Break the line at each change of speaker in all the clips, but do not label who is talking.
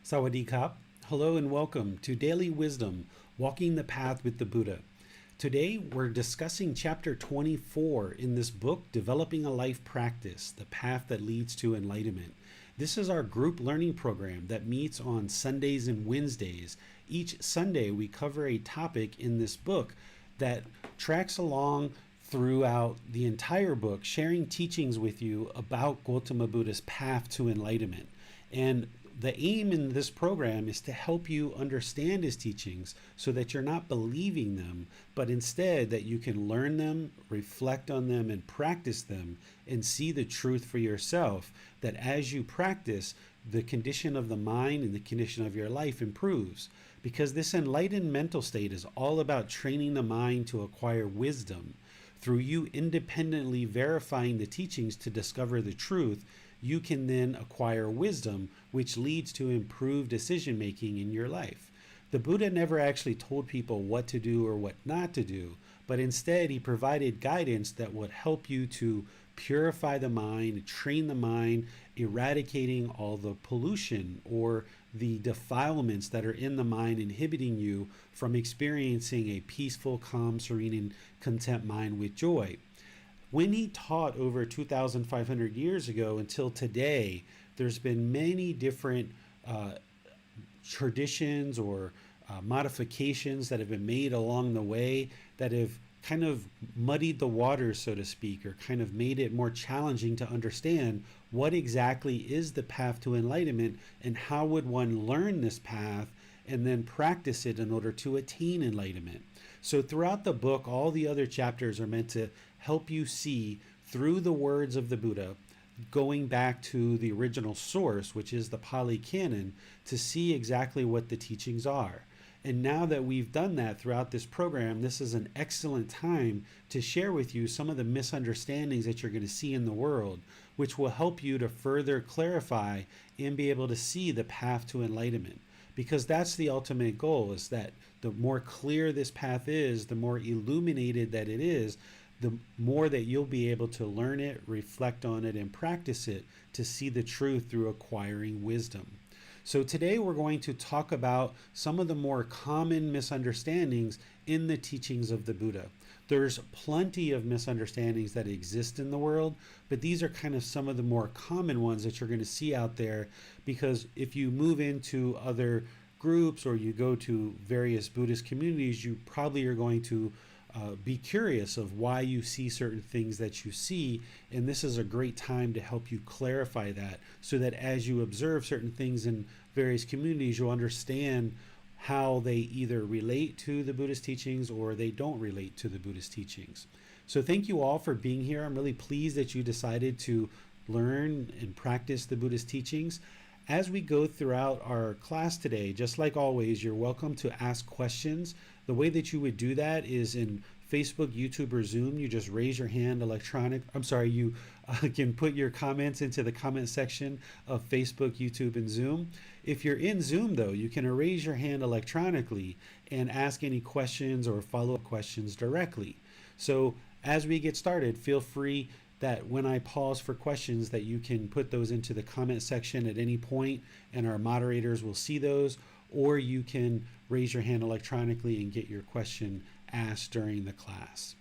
Sawadee Kap. Hello and welcome to Daily Wisdom, Walking the Path with the Buddha. Today we're discussing chapter 24 in this book, Developing a Life Practice, the Path that Leads to Enlightenment. This is our group learning program that meets on Sundays and Wednesdays. Each Sunday we cover a topic in this book that tracks along throughout the entire book, sharing teachings with you about Gotama Buddha's path to enlightenment. And the aim in this program is to help you understand his teachings so that you're not believing them, but instead that you can learn them, reflect on them, and practice them and see the truth for yourself, that as you practice, the condition of the mind and the condition of your life improves. Because this enlightened mental state is all about training the mind to acquire wisdom. Through you independently verifying the teachings to discover the truth, you can then acquire wisdom, which leads to improved decision making in your life. The Buddha never actually told people what to do or what not to do, but instead he provided guidance that would help you to purify the mind, train the mind, eradicating all the pollution or the defilements that are in the mind, inhibiting you from experiencing a peaceful, calm, serene, and content mind with joy. When he taught over 2,500 years ago until today, there's been many different traditions or modifications that have been made along the way that have kind of muddied the waters, so to speak, or kind of made it more challenging to understand what exactly is the path to enlightenment and how would one learn this path and then practice it in order to attain enlightenment. So throughout the book, all the other chapters are meant to help you see through the words of the Buddha, going back to the original source, which is the Pali Canon, to see exactly what the teachings are. And now that we've done that throughout this program, this is an excellent time to share with you some of the misunderstandings that you're going to see in the world, which will help you to further clarify and be able to see the path to enlightenment. Because that's the ultimate goal, is that the more clear this path is, the more illuminated that it is, the more that you'll be able to learn it, reflect on it, and practice it to see the truth through acquiring wisdom. So today we're going to talk about some of the more common misunderstandings in the teachings of the Buddha. There's plenty of misunderstandings that exist in the world, but these are kind of some of the more common ones that you're going to see out there, because if you move into other groups or you go to various Buddhist communities, you probably are going to be curious of why you see certain things that you see, and this is a great time to help you clarify that, so that as you observe certain things in various communities, you'll understand how they either relate to the Buddhist teachings or they don't relate to the Buddhist teachings. So thank you all for being here. I'm really pleased that you decided to learn and practice the Buddhist teachings. As we go throughout our class today, just like always, you're welcome to ask questions. The way that you would do that is in Facebook, YouTube, or Zoom. You just raise your hand you can put your comments into the comment section of Facebook, YouTube, and Zoom. If you're in Zoom, though, you can raise your hand electronically and ask any questions or follow-up questions directly. So as we get started, feel free that when I pause for questions that you can put those into the comment section at any point and our moderators will see those, or you can raise your hand electronically and get your question asked during the class.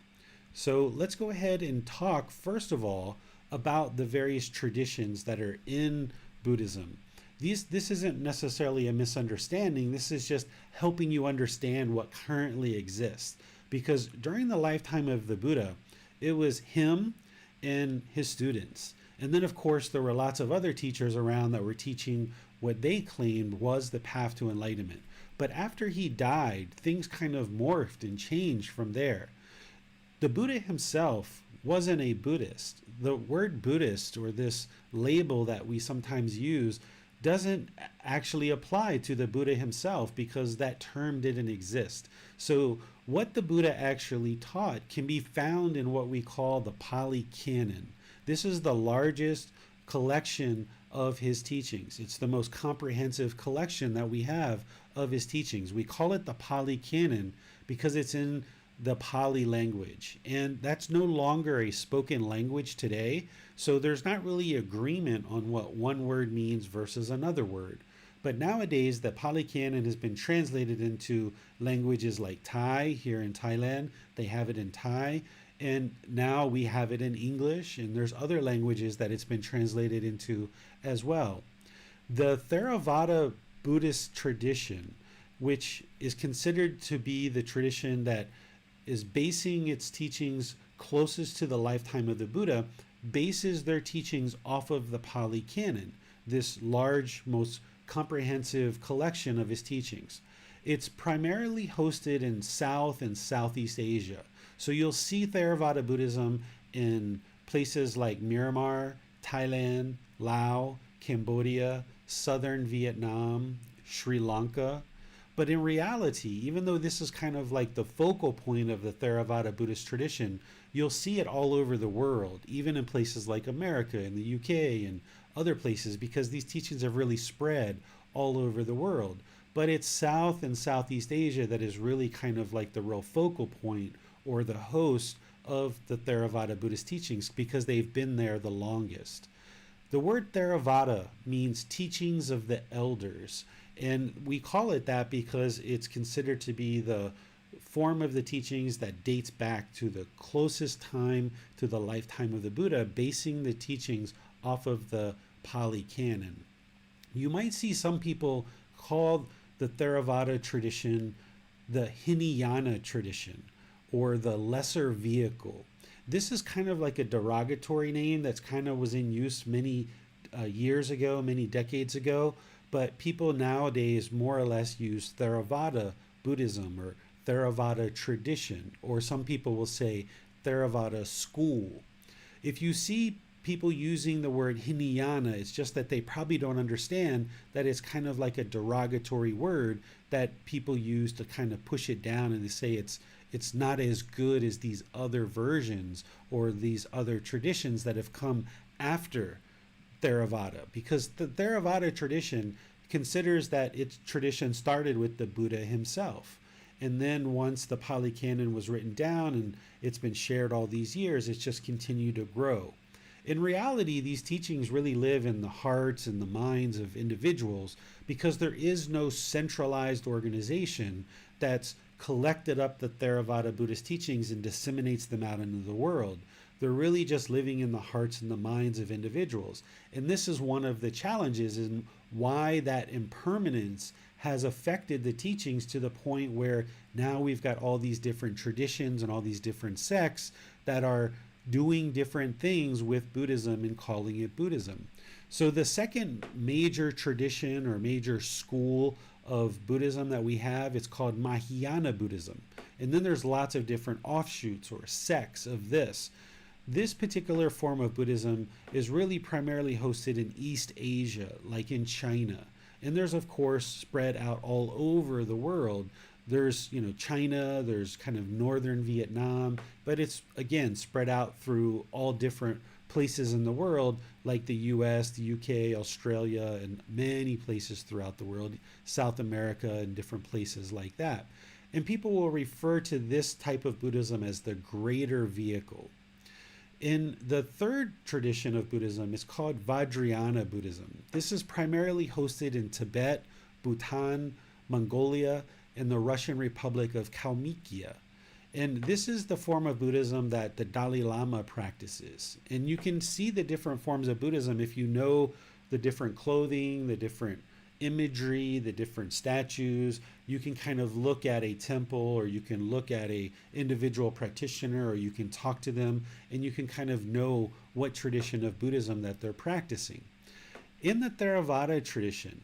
So let's go ahead and talk first of all about the various traditions that are in Buddhism. This isn't necessarily a misunderstanding, this is just helping you understand what currently exists, because during the lifetime of the Buddha, it was him and his students. And then, of course, there were lots of other teachers around that were teaching what they claimed was the path to enlightenment. But after he died, things kind of morphed and changed from there. The Buddha himself wasn't a Buddhist. The word Buddhist, or this label that we sometimes use, doesn't actually apply to the Buddha himself, because that term didn't exist. So what the Buddha actually taught can be found in what we call the Pali Canon. This is the largest collection of his teachings. It's the most comprehensive collection that we have of his teachings. We call it the Pali Canon because it's in the Pali language, and that's no longer a spoken language today, so there's not really agreement on what one word means versus another word. But nowadays, the Pali Canon has been translated into languages like Thai here in Thailand. They have it in Thai. And now we have it in English, and there's other languages that it's been translated into as well. The Theravada Buddhist tradition, which is considered to be the tradition that is basing its teachings closest to the lifetime of the Buddha, bases their teachings off of the Pali Canon, this large, most comprehensive collection of his teachings. It's primarily hosted in South and Southeast Asia. So you'll see Theravada Buddhism in places like Myanmar, Thailand, Laos, Cambodia, southern Vietnam, Sri Lanka. But in reality, even though this is kind of like the focal point of the Theravada Buddhist tradition, you'll see it all over the world, even in places like America and the UK and other places, because these teachings have really spread all over the world. But it's South and Southeast Asia that is really kind of like the real focal point or the host of the Theravada Buddhist teachings because they've been there the longest. The word Theravada means teachings of the elders, and we call it that because it's considered to be the form of the teachings that dates back to the closest time to the lifetime of the Buddha, basing the teachings off of the Pali Canon. You might see some people call the Theravada tradition the Hinayana tradition or the lesser vehicle. This is kind of like a derogatory name that's kind of was in use many years ago, many decades ago, but people nowadays more or less use Theravada Buddhism or Theravada tradition, or some people will say Theravada school. If you see people using the word Hinayana, it's just that they probably don't understand that it's kind of like a derogatory word that people use to kind of push it down, and they say it's not as good as these other versions or these other traditions that have come after Theravada, because the Theravada tradition considers that its tradition started with the Buddha himself. And then once the Pali Canon was written down and it's been shared all these years, it's just continued to grow. In reality, these teachings really live in the hearts and the minds of individuals because there is no centralized organization that's collected up the Theravada Buddhist teachings and disseminates them out into the world. They're really just living in the hearts and the minds of individuals. And this is one of the challenges in why that impermanence has affected the teachings to the point where now we've got all these different traditions and all these different sects that are doing different things with Buddhism and calling it Buddhism. So the second major tradition or major school of Buddhism that we have, it's called Mahayana Buddhism. And then there's lots of different offshoots or sects of this. This particular form of Buddhism is really primarily hosted in East Asia, like in China. And there's, of course, spread out all over the world. There's, China, there's kind of northern Vietnam, but it's, again, spread out through all different places in the world, like the US, the UK, Australia, and many places throughout the world, South America, and different places like that. And people will refer to this type of Buddhism as the greater vehicle. In the third tradition of Buddhism, it's called Vajrayana Buddhism. This is primarily hosted in Tibet, Bhutan, Mongolia, and the Russian Republic of Kalmykia. And this is the form of Buddhism that the Dalai Lama practices. And you can see the different forms of Buddhism if you know the different clothing, the different imagery, the different statues. You can kind of look at a temple, or you can look at a individual practitioner, or you can talk to them, and you can kind of know what tradition of Buddhism that they're practicing. In the Theravada tradition,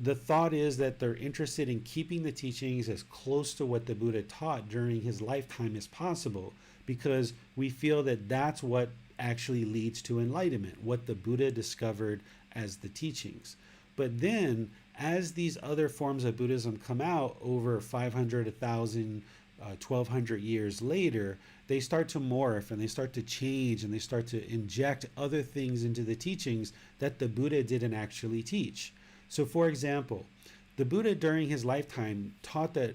the thought is that they're interested in keeping the teachings as close to what the Buddha taught during his lifetime as possible, because we feel that that's what actually leads to enlightenment, what the Buddha discovered as the teachings. But then, as these other forms of Buddhism come out over 500, 1,000, 1,200 years later, they start to morph and they start to change and they start to inject other things into the teachings that the Buddha didn't actually teach. So, for example, the Buddha during his lifetime taught that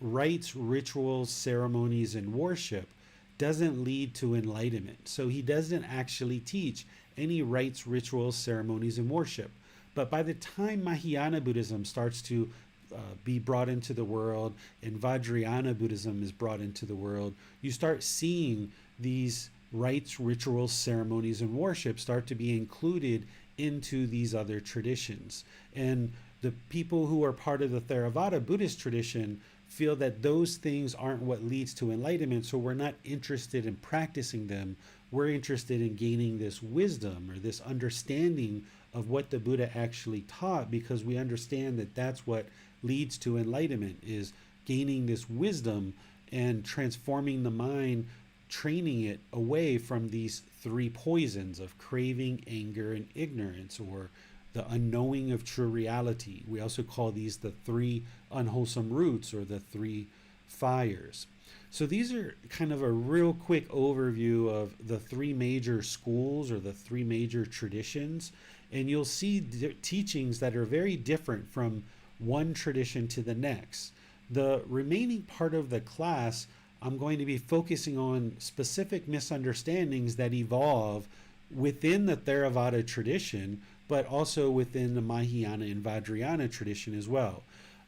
rites, rituals, ceremonies, and worship doesn't lead to enlightenment. So he doesn't actually teach any rites, rituals, ceremonies, and worship. But by the time Mahayana Buddhism starts to be brought into the world and Vajrayana Buddhism is brought into the world, you start seeing these rites, rituals, ceremonies, and worship start to be included into these other traditions. And the people who are part of the Theravada Buddhist tradition feel that those things aren't what leads to enlightenment, so we're not interested in practicing them. We're interested in gaining this wisdom or this understanding of what the Buddha actually taught, because we understand that that's what leads to enlightenment, is gaining this wisdom and transforming the mind, training it away from these three poisons of craving, anger, and ignorance, or the unknowing of true reality. We also call these the three unwholesome roots, or the three fires. So these are kind of a real quick overview of the three major schools or the three major traditions. And you'll see teachings that are very different from one tradition to the next. The remaining part of the class, I'm going to be focusing on specific misunderstandings that evolve within the Theravada tradition, but also within the Mahayana and Vajrayana tradition as well.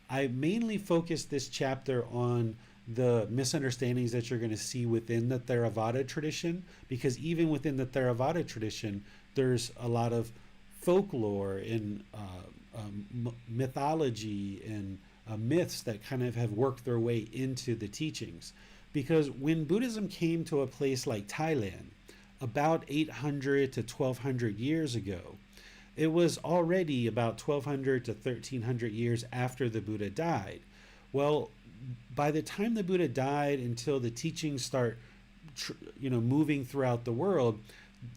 I mainly focused this chapter on the misunderstandings that you're going to see within the Theravada tradition, because even within the Theravada tradition, there's a lot of folklore and mythology and myths that kind of have worked their way into the teachings. Because when Buddhism came to a place like Thailand, about 800 to 1200 years ago, it was already about 1200 to 1300 years after the Buddha died. Well, by the time the Buddha died until the teachings start moving throughout the world,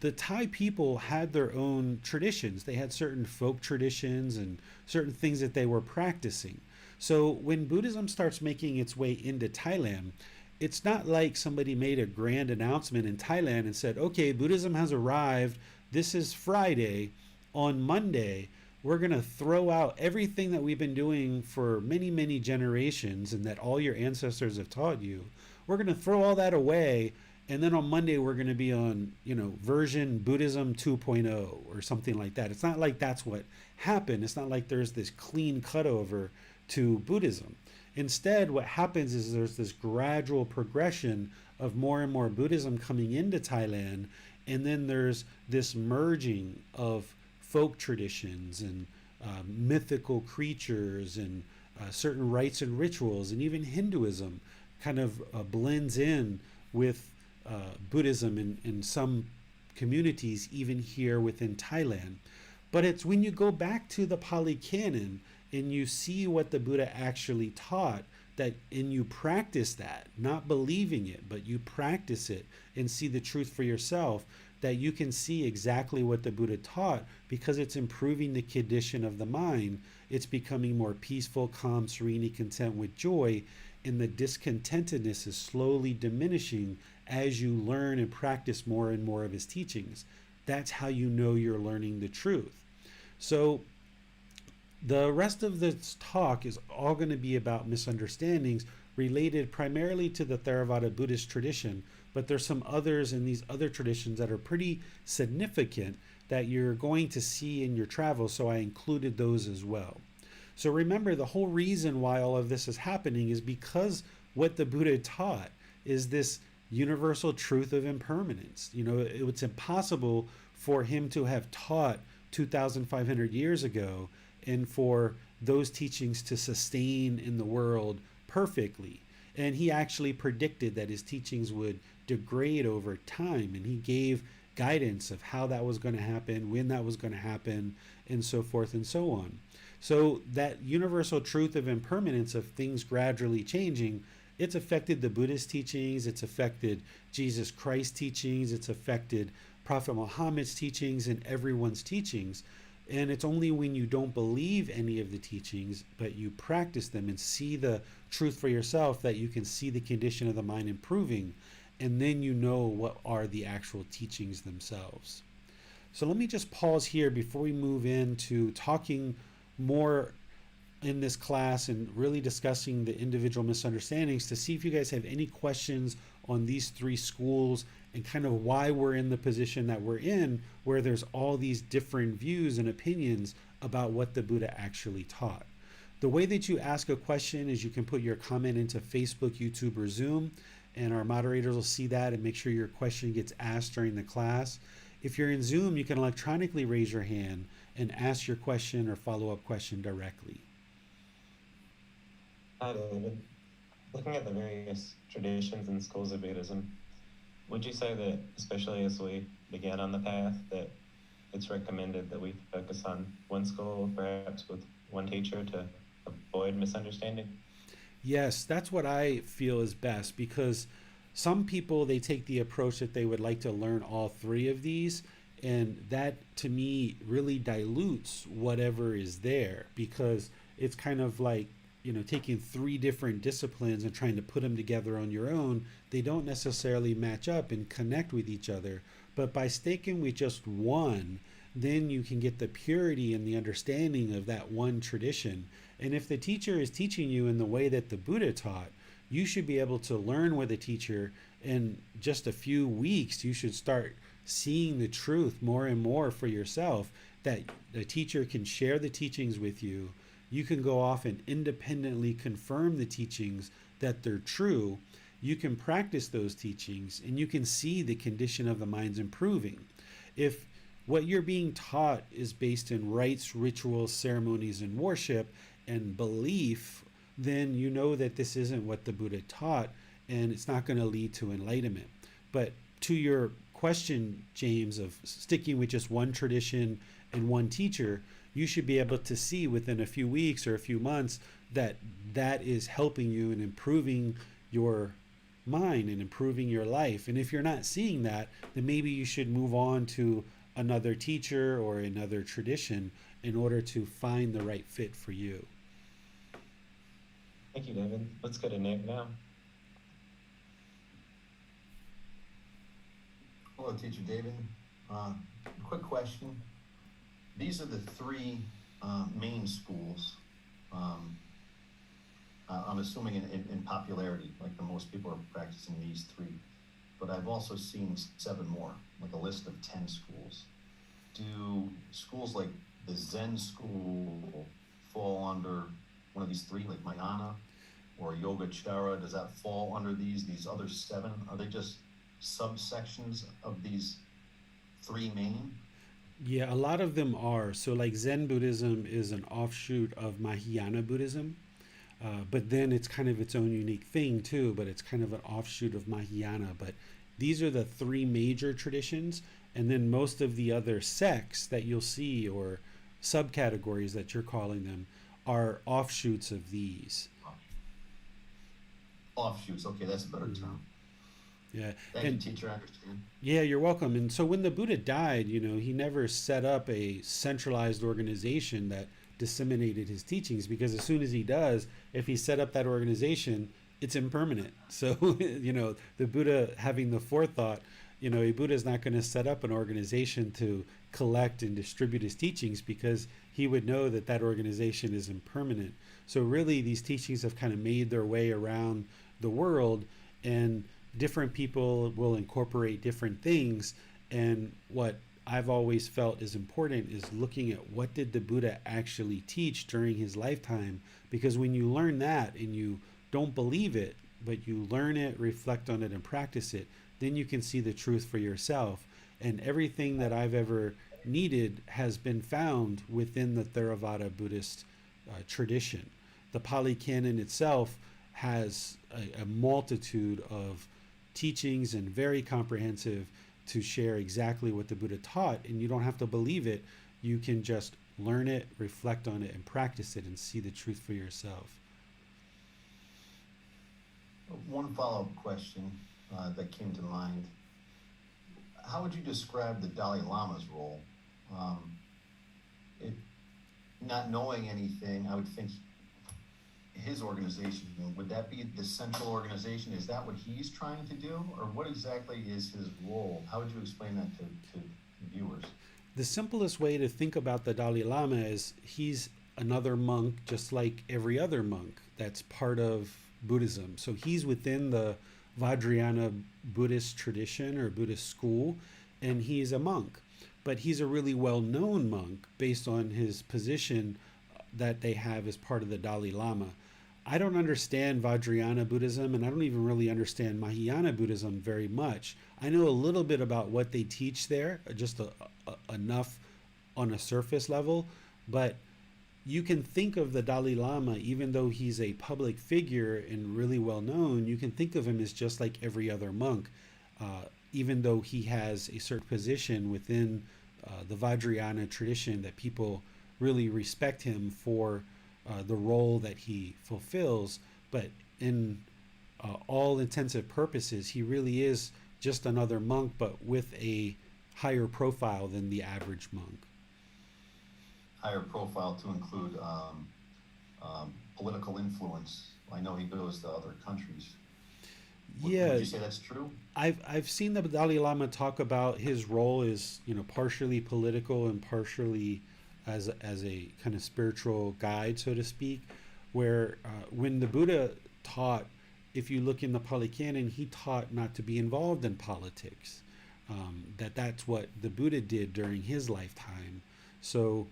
the Thai people had their own traditions. They had certain folk traditions and certain things that they were practicing. So when Buddhism starts making its way into Thailand, it's not like somebody made a grand announcement in Thailand and said, okay, Buddhism has arrived. This is Friday. On Monday, we're going to throw out everything that we've been doing for many, many generations and that all your ancestors have taught you. We're going to throw all that away. And then on Monday, we're going to be on, version Buddhism 2.0 or something like that. It's not like that's what happened. It's not like there's this clean cutover to Buddhism. Instead, what happens is there's this gradual progression of more and more Buddhism coming into Thailand. And then there's this merging of folk traditions and mythical creatures and certain rites and rituals, and even Hinduism kind of blends in with Buddhism in some communities, even here within Thailand. But it's when you go back to the Pali Canon and you see what the Buddha actually taught, that and you practice that, not believing it, but you practice it and see the truth for yourself, that you can see exactly what the Buddha taught, because it's improving the condition of the mind. It's becoming more peaceful, calm, serene, content with joy, and the discontentedness is slowly diminishing as you learn and practice more and more of his teachings. That's how you know you're learning the truth. So the rest of this talk is all going to be about misunderstandings related primarily to the Theravada Buddhist tradition, but there's some others in these other traditions that are pretty significant that you're going to see in your travels, so I included those as well. So remember, the whole reason why all of this is happening is because what the Buddha taught is this universal truth of impermanence. It's impossible for him to have taught 2,500 years ago and for those teachings to sustain in the world perfectly. And he actually predicted that his teachings would degrade over time, and he gave guidance of how that was going to happen, when that was going to happen, and so forth and so on. So that universal truth of impermanence, of things gradually changing, it's affected the Buddhist teachings, it's affected Jesus Christ's teachings, it's affected Prophet Muhammad's teachings and everyone's teachings. And it's only when you don't believe any of the teachings, but you practice them and see the truth for yourself, that you can see the condition of the mind improving, and then you know what are the actual teachings themselves. So let me just pause here before we move into talking more in this class and really discussing the individual misunderstandings, to see if you guys have any questions on these three schools and kind of why we're in the position that we're in, where there's all these different views and opinions about what the Buddha actually taught. The way that you ask a question is you can put your comment into Facebook, YouTube, or Zoom, and our moderators will see that and make sure your question gets asked during the class. If you're in Zoom, you can electronically raise your hand and ask your question or follow-up question directly.
Hi, David. Looking at the various traditions and schools of Buddhism, would you say that, especially as we begin on the path, that it's recommended that we focus on one school, perhaps with one teacher, to avoid misunderstanding?
Yes, that's what I feel is best, because some people, they take the approach that they would like to learn all three of these, and that to me really dilutes whatever is there, because it's kind of like, taking three different disciplines and trying to put them together on your own. They don't necessarily match up and connect with each other. But by sticking with just one, then you can get the purity and the understanding of that one tradition. And if the teacher is teaching you in the way that the Buddha taught, you should be able to learn with a teacher. In just a few weeks, you should start seeing the truth more and more for yourself, that the teacher can share the teachings with you. You can go off and independently confirm the teachings that they're true. You can practice those teachings, and you can see the condition of the mind's improving. If what you're being taught is based in rites, rituals, ceremonies, and worship and belief, then you know that this isn't what the Buddha taught, and it's not going to lead to enlightenment. But to your question, James, of sticking with just one tradition and one teacher, you should be able to see within a few weeks or a few months that that is helping you and improving your mind and improving your life. And if you're not seeing that, then maybe you should move on to another teacher or another tradition in order to find the right fit for you.
Thank you, David. Let's go to Nick now.
Hello, Teacher David. Quick question. These are the three main schools. I'm assuming in popularity, like the most people are practicing these three. But I've also seen 7 more, like a list of 10 schools. Do schools like the Zen school fall under one of these three, like Mahayana or Yogacara? Does that fall under these other 7? Are they just subsections of these 3 main?
Yeah, a lot of them are. So, like Zen Buddhism is an offshoot of Mahayana Buddhism, but then it's kind of its own unique thing too, but it's kind of an offshoot of Mahayana. But these are the 3 major traditions, and then most of the other sects that you'll see, or subcategories that you're calling them, are offshoots of these.
Offshoots, okay, that's a better term.
Yeah.
Thank
And
you, teacher, I understand.
yeah, you're welcome. And so when the Buddha died, he never set up a centralized organization that disseminated his teachings, because as soon as he does, if he set up that organization, it's impermanent. So, the Buddha having the forethought, a Buddha is not going to set up an organization to collect and distribute his teachings, because he would know that that organization is impermanent. So really, these teachings have kind of made their way around the world, and different people will incorporate different things. And what I've always felt is important is looking at what did the Buddha actually teach during his lifetime, because when you learn that and you don't believe it, but you learn it, reflect on it, and practice it, then you can see the truth for yourself. And everything that I've ever needed has been found within the Theravada Buddhist tradition. The Pali Canon itself has a multitude of teachings, and very comprehensive, to share exactly what the Buddha taught. And you don't have to believe it. You can just learn it, reflect on it, and practice it, and see the truth for yourself.
One follow-up question that came to mind. How would you describe the Dalai Lama's role? It, not knowing anything, I would think his organization, would that be the central organization? Is that what he's trying to do? Or what exactly is his role? How would you explain that to viewers?
The simplest way to think about the Dalai Lama is he's another monk, just like every other monk that's part of Buddhism. So he's within the Vajrayana Buddhist tradition or Buddhist school, and he's a monk. but he's a really well-known monk based on his position that they have as part of the Dalai Lama. I don't understand Vajrayana Buddhism, and I don't even really understand Mahayana Buddhism very much. I know a little bit about what they teach there, just enough on a surface level, but you can think of the Dalai Lama, even though he's a public figure and really well known, you can think of him as just like every other monk, even though he has a certain position within the Vajrayana tradition that people really respect him for the role that he fulfills. But in all intensive purposes, he really is just another monk, but with a higher profile than the average monk.
Higher profile to include political influence. I know he goes to other countries.
Yeah,
Would you say that's true?
I've seen the Dalai Lama talk about his role is, you know, partially political and partially as a kind of spiritual guide, so to speak. Where when the Buddha taught, if you look in the Pali Canon, he taught not to be involved in politics. That's what the Buddha did during his lifetime. So,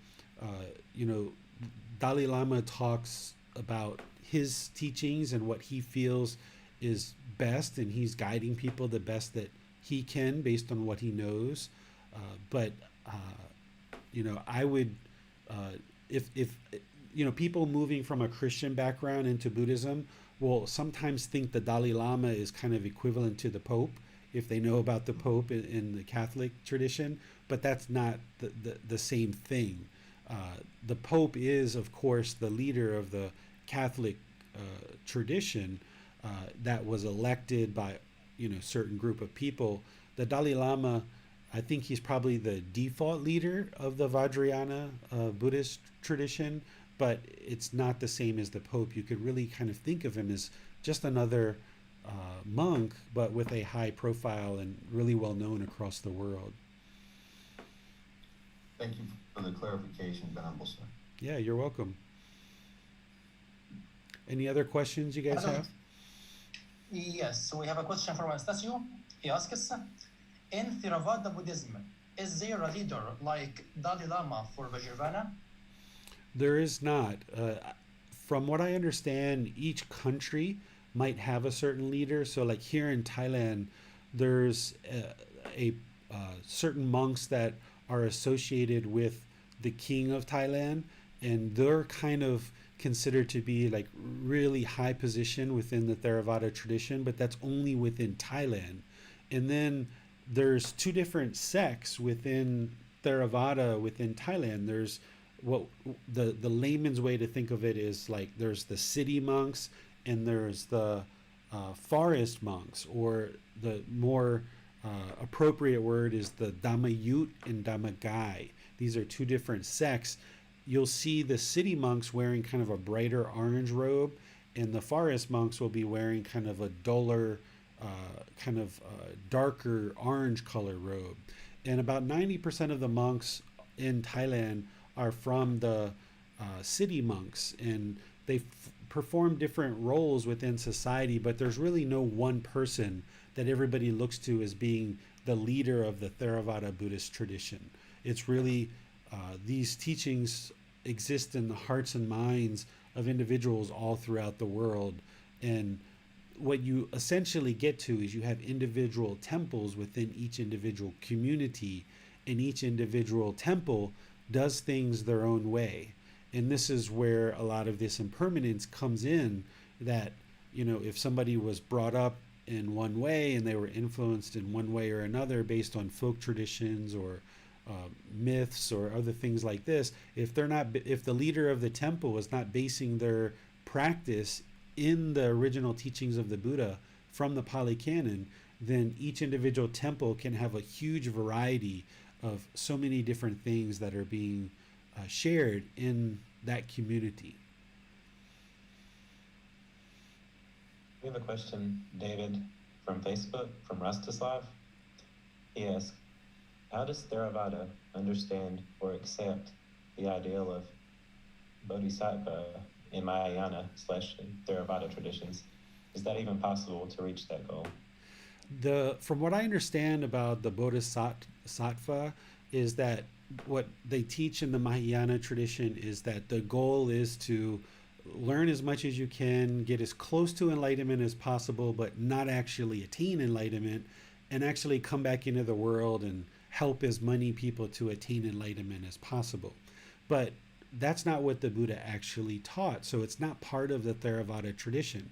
you know, Dalai Lama talks about his teachings and what he feels is best, and he's guiding people the best that he can based on what he knows. But you know, I would, if you know, people moving from a Christian background into Buddhism will sometimes think the Dalai Lama is kind of equivalent to the Pope if they know about the Pope in the Catholic tradition, but that's not the same thing. The Pope is, of course, the leader of the Catholic tradition that was elected by, you know, certain group of people. The Dalai Lama, I think he's probably the default leader of the Vajrayana Buddhist tradition, but it's not the same as the Pope. You could really kind of think of him as just another monk, but with a high profile and really well known across the world.
Thank you for the clarification, Venerable Sir.
Yeah, you're welcome. Any other questions you guys have?
Yes, so we have a question from Anastasio. He asks, in Theravada Buddhism, is there a leader like Dalai Lama for Vajrayana?
There is not. From what I understand, each country might have a certain leader. So like here in Thailand, there's a certain monks that are associated with the king of Thailand, and they're kind of considered to be like really high position within the Theravada tradition, but that's only within Thailand. And then there's two different sects within Theravada within Thailand. There's what the layman's way to think of it is like there's the city monks and there's the forest monks, or the more appropriate word is the Dhammayut and Dhammagai. These are two different sects. You'll see the city monks wearing kind of a brighter orange robe, and the forest monks will be wearing kind of a duller, darker orange color robe. And about 90% of the monks in Thailand are from the city monks, and they perform different roles within society, but there's really no one person that everybody looks to as being the leader of the Theravada Buddhist tradition. It's really these teachings exist in the hearts and minds of individuals all throughout the world, and what you essentially get to is you have individual temples within each individual community, and each individual temple does things their own way. And this is where a lot of this impermanence comes in, that, you know, if somebody was brought up in one way and they were influenced in one way or another based on folk traditions or myths or other things like this, if the leader of the temple is not basing their practice in the original teachings of the Buddha from the Pali Canon, then each individual temple can have a huge variety of so many different things that are being shared in that community.
We have a question, David, from Facebook, from Rostislav. He asks, how does Theravada understand or accept the ideal of Bodhisattva in Mahayana / Theravada traditions? Is that even possible to reach that goal?
From what I understand about the Bodhisattva, is that what they teach in the Mahayana tradition is that the goal is to learn as much as you can, get as close to enlightenment as possible, but not actually attain enlightenment, and actually come back into the world and help as many people to attain enlightenment as possible. But that's not what the Buddha actually taught. So it's not part of the Theravada tradition,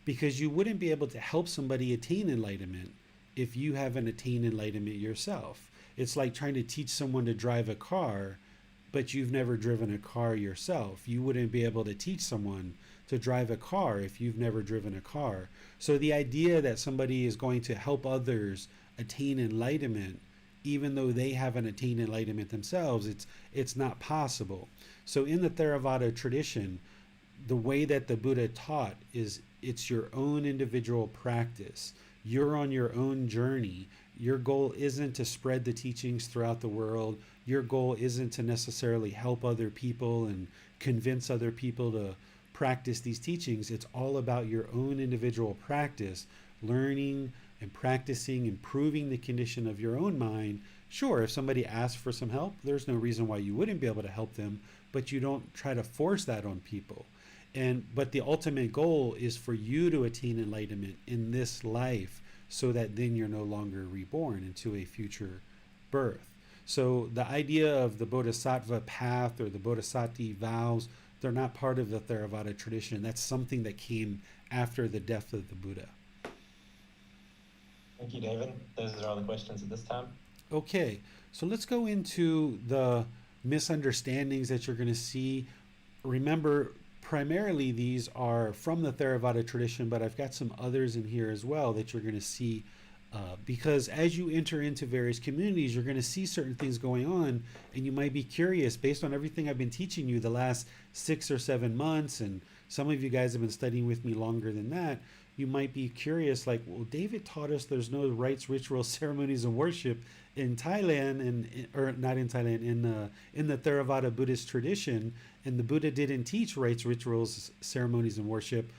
because you wouldn't be able to help somebody attain enlightenment if you haven't attained enlightenment yourself. It's like trying to teach someone to drive a car, but you've never driven a car yourself. You wouldn't be able to teach someone to drive a car if you've never driven a car. So the idea that somebody is going to help others attain enlightenment, even though they haven't attained enlightenment themselves, it's not possible. So in the Theravada tradition, the way that the Buddha taught is it's your own individual practice. You're on your own journey. Your goal isn't to spread the teachings throughout the world. Your goal isn't to necessarily help other people and convince other people to practice these teachings. It's all about your own individual practice, learning and practicing, improving the condition of your own mind. Sure, if somebody asks for some help, there's no reason why you wouldn't be able to help them, but you don't try to force that on people. But the ultimate goal is for you to attain enlightenment in this life, so that then you're no longer reborn into a future birth. So the idea of the Bodhisattva path or the Bodhisattva vows, they're not part of the Theravada tradition. That's something that came after the death of the Buddha.
Thank you, David. Those are all the questions at this time.
Okay, so let's go into the misunderstandings that you're going to see. Remember, primarily these are from the Theravada tradition, but I've got some others in here as well that you're going to see, because as you enter into various communities, you're going to see certain things going on, and you might be curious based on everything I've been teaching you the last 6 or 7 months, and some of you guys have been studying with me longer than that. You might be curious, like, well, David taught us there's no rites, rituals, ceremonies, and worship in Thailand, or not in Thailand, in the Theravada Buddhist tradition, and the Buddha didn't teach rites, rituals, ceremonies, and worship.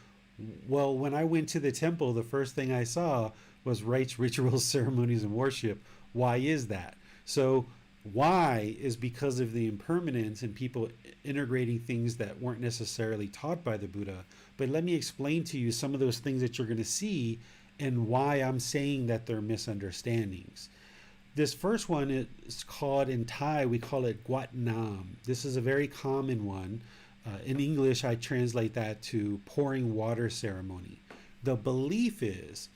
Well, when I went to the temple, the first thing I saw was rites, rituals, ceremonies, and worship. Why is that? So why is because of the impermanence and people integrating things that weren't necessarily taught by the Buddha. But let me explain to you some of those things that you're going to see and why I'm saying that they're misunderstandings. This first one is called, in Thai, we call it Gotama. This is a very common one. In English, I translate that to pouring water ceremony. The belief is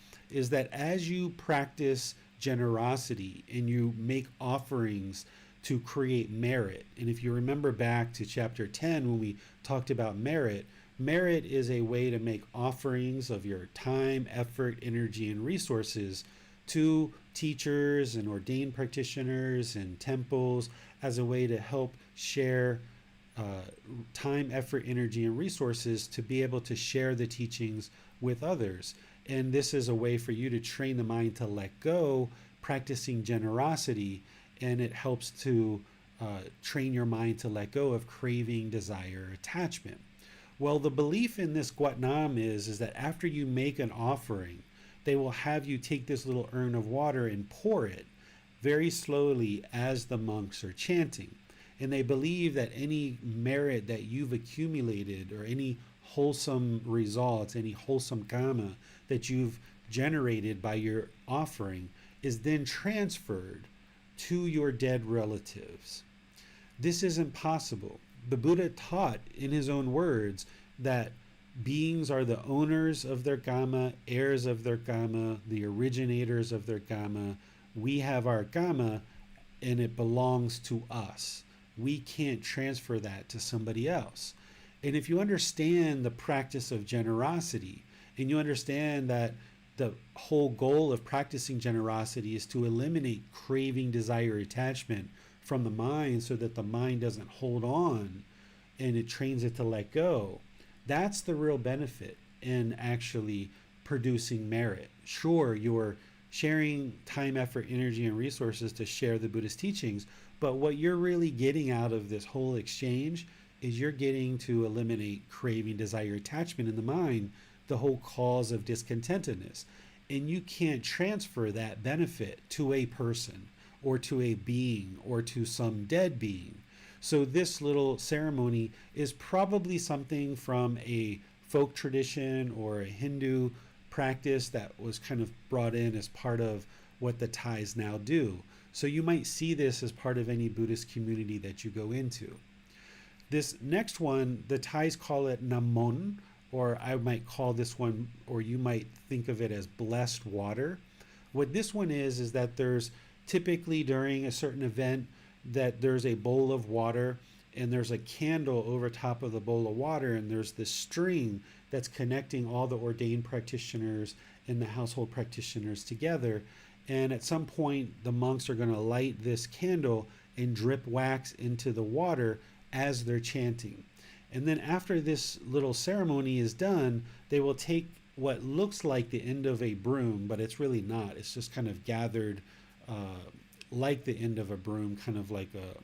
that as you practice generosity and you make offerings to create merit, and if you remember back to chapter 10 when we talked about merit, merit is a way to make offerings of your time, effort, energy, and resources to teachers and ordained practitioners and temples as a way to help share time, effort, energy, and resources to be able to share the teachings with others. And this is a way for you to train the mind to let go, practicing generosity, and it helps to train your mind to let go of craving, desire, attachment. Well, the belief in this Gotama is that after you make an offering, they will have you take this little urn of water and pour it very slowly as the monks are chanting. And they believe that any merit that you've accumulated or any wholesome results, any wholesome karma that you've generated by your offering is then transferred to your dead relatives. This isn't possible. The Buddha taught in his own words that beings are the owners of their karma, heirs of their karma, the originators of their karma. We have our karma and it belongs to us. We can't transfer that to somebody else. And if you understand the practice of generosity, and you understand that the whole goal of practicing generosity is to eliminate craving, desire, attachment from the mind so that the mind doesn't hold on and it trains it to let go, that's the real benefit in actually producing merit. Sure, you're sharing time, effort, energy, and resources to share the Buddhist teachings, but what you're really getting out of this whole exchange is you're getting to eliminate craving, desire, attachment in the mind, the whole cause of discontentedness. And you can't transfer that benefit to a person or to a being or to some dead being. So this little ceremony is probably something from a folk tradition or a Hindu practice that was kind of brought in as part of what the Thais now do. So you might see this as part of any Buddhist community that you go into. This next one, the Thais call it Namon, or I might call this one, or you might think of it as blessed water. What this one is that there's typically during a certain event that there's a bowl of water and there's a candle over top of the bowl of water, and there's this string that's connecting all the ordained practitioners and the household practitioners together. And at some point, the monks are going to light this candle and drip wax into the water as they're chanting. And then after this little ceremony is done, they will take what looks like the end of a broom, but it's really not. It's just kind of gathered like the end of a broom, kind of like a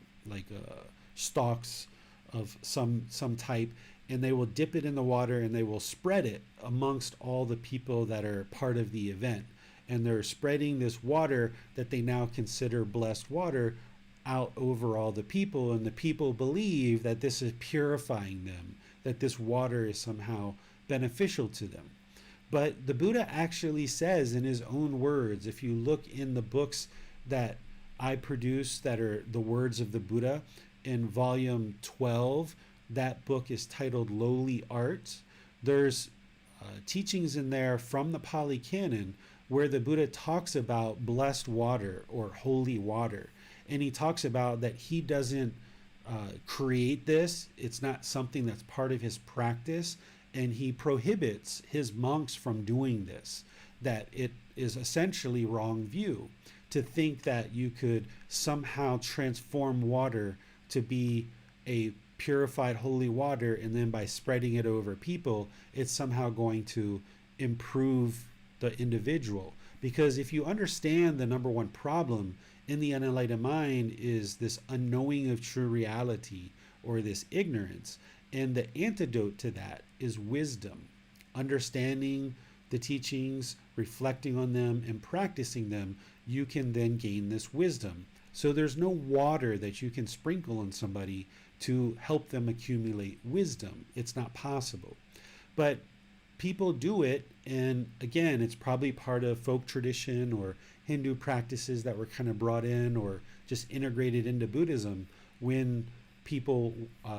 stalks of some type, and they will dip it in the water and they will spread it amongst all the people that are part of the event. And they're spreading this water that they now consider blessed water out over all the people, and the people believe that this is purifying them, that this water is somehow beneficial to them. But the Buddha actually says in his own words, if you look in the books that I produce that are the words of the Buddha, in volume 12, that book is titled Lowly Art. There's teachings in there from the Pali Canon where the Buddha talks about blessed water or holy water. And he talks about that he doesn't create this. It's not something that's part of his practice. And he prohibits his monks from doing this, that it is essentially wrong view to think that you could somehow transform water to be a purified holy water, and then by spreading it over people, it's somehow going to improve the individual. Because if you understand the number one problem in the unenlightened mind is this unknowing of true reality, or this ignorance, and the antidote to that is wisdom, understanding the teachings, reflecting on them, and practicing them, you can then gain this wisdom. So there's no water that you can sprinkle on somebody to help them accumulate wisdom. It's not possible. But people do it, and again, it's probably part of folk tradition or Hindu practices that were kind of brought in or just integrated into Buddhism when people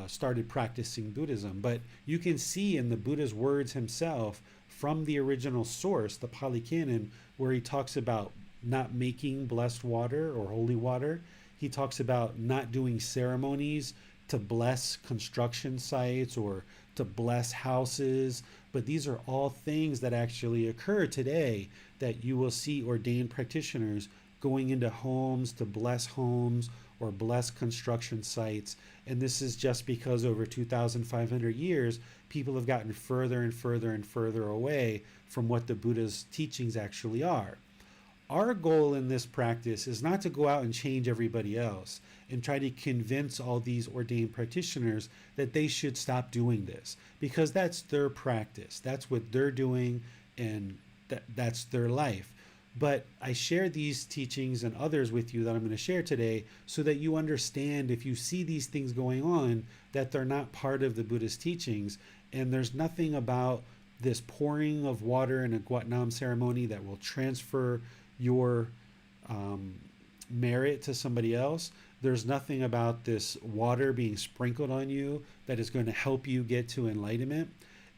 started practicing Buddhism. But you can see in the Buddha's words himself from the original source, the Pali Canon, where he talks about not making blessed water or holy water. He talks about not doing ceremonies to bless construction sites or to bless houses. But these are all things that actually occur today, that you will see ordained practitioners going into homes to bless homes or bless construction sites. And this is just because over 2,500 years, people have gotten further and further and further away from what the Buddha's teachings actually are. Our goal in this practice is not to go out and change everybody else and try to convince all these ordained practitioners that they should stop doing this, because that's their practice. That's what they're doing, and that's their life. But I share these teachings and others with you that I'm going to share today so that you understand, if you see these things going on, that they're not part of the Buddhist teachings. And there's nothing about this pouring of water in a Gotama ceremony that will transfer your merit to somebody else. There's nothing about this water being sprinkled on you that is going to help you get to enlightenment.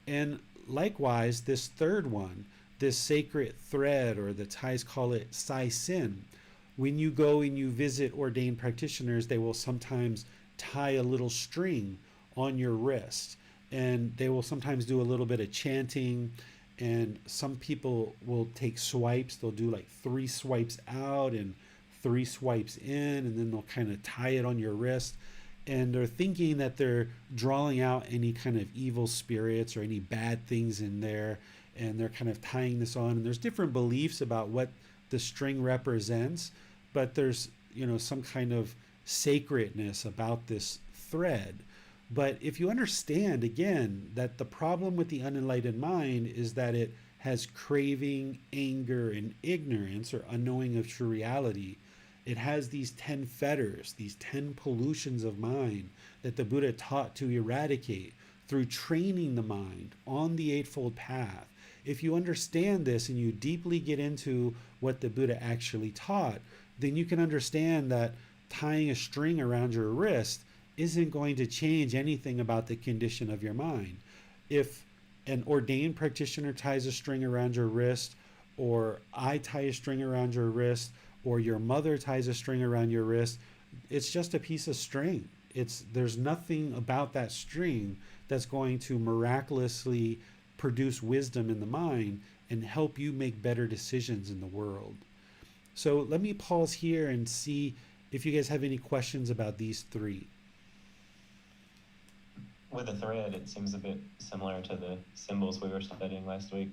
And likewise, this third one, this sacred thread, or the Thais call it sai sin. When you go and you visit ordained practitioners, they will sometimes tie a little string on your wrist, and they will sometimes do a little bit of chanting, and some people will take swipes. They'll do like 3 swipes out and 3 swipes in, and then they'll kind of tie it on your wrist, and they're thinking that they're drawing out any kind of evil spirits or any bad things in there, and they're kind of tying this on. And there's different beliefs about what the string represents, but there's, some kind of sacredness about this thread. But if you understand, again, that the problem with the unenlightened mind is that it has craving, anger, and ignorance, or unknowing of true reality, It has these 10 fetters, these 10 pollutions of mind that the Buddha taught to eradicate through training the mind on the Eightfold Path. If you understand this and you deeply get into what the Buddha actually taught, then you can understand that tying a string around your wrist isn't going to change anything about the condition of your mind. If an ordained practitioner ties a string around your wrist, or I tie a string around your wrist, or your mother ties a string around your wrist, it's just a piece of string. There's nothing about that string that's going to miraculously produce wisdom in the mind and help you make better decisions in the world. So let me pause here and see if you guys have any questions about these three.
With the thread, it seems a bit similar to the symbols we were studying last week.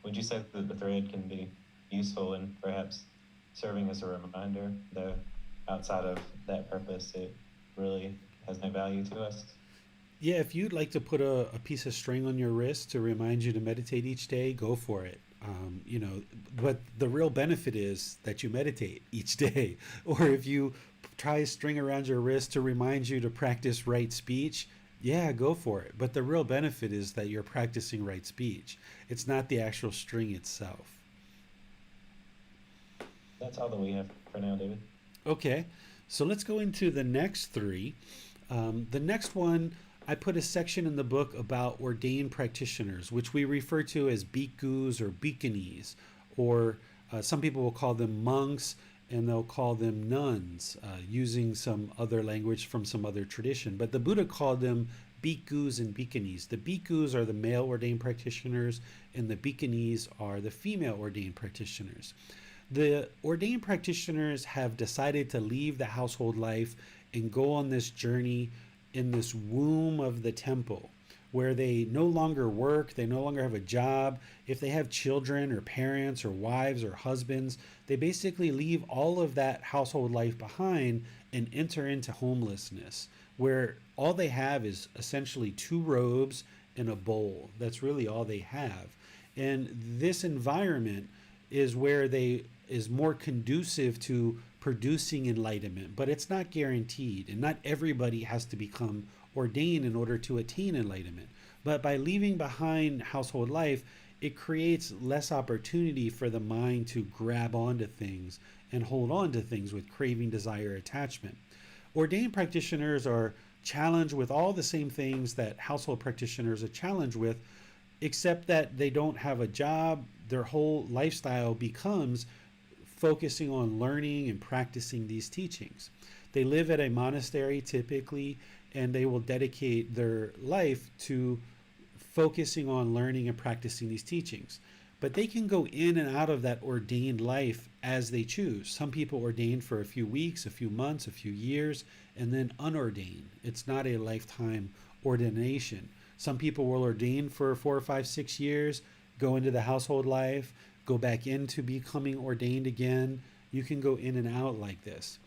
Would you say that the thread can be useful in perhaps serving as a reminder, though outside of that purpose, it really has no value to us?
Yeah, if you'd like to put a piece of string on your wrist to remind you to meditate each day, go for it. But the real benefit is that you meditate each day. Or if you try a string around your wrist to remind you to practice right speech, yeah, go for it. But the real benefit is that you're practicing right speech. It's not the actual string itself.
That's all that we have for now, David.
Okay, so let's go into the next three. The next one, I put a section in the book about ordained practitioners, which we refer to as bhikkhus or bhikkhunis, or some people will call them monks, and they'll call them nuns, using some other language from some other tradition. But the Buddha called them bhikkhus and bhikkhunis. The bhikkhus are the male ordained practitioners, and the bhikkhunis are the female ordained practitioners. The ordained practitioners have decided to leave the household life and go on this journey in this womb of the temple, where they no longer work, they no longer have a job. If they have children or parents or wives or husbands, they basically leave all of that household life behind and enter into homelessness, where all they have is essentially 2 robes and a bowl. That's really all they have. And this environment is where they is more conducive to producing enlightenment, but it's not guaranteed, and not everybody has to become ordained in order to attain enlightenment. But by leaving behind household life, it creates less opportunity for the mind to grab onto things and hold on to things with craving, desire, attachment. Ordained practitioners are challenged with all the same things that household practitioners are challenged with, except that they don't have a job. Their whole lifestyle becomes focusing on learning and practicing these teachings. They live at a monastery typically, and they will dedicate their life to focusing on learning and practicing these teachings. But they can go in and out of that ordained life as they choose. Some people ordain for a few weeks, a few months, a few years, and then unordained. It's not a lifetime ordination. Some people will ordain for 4 or 5, 6 years, go into the household life, go back into becoming ordained again. You can go in and out like this.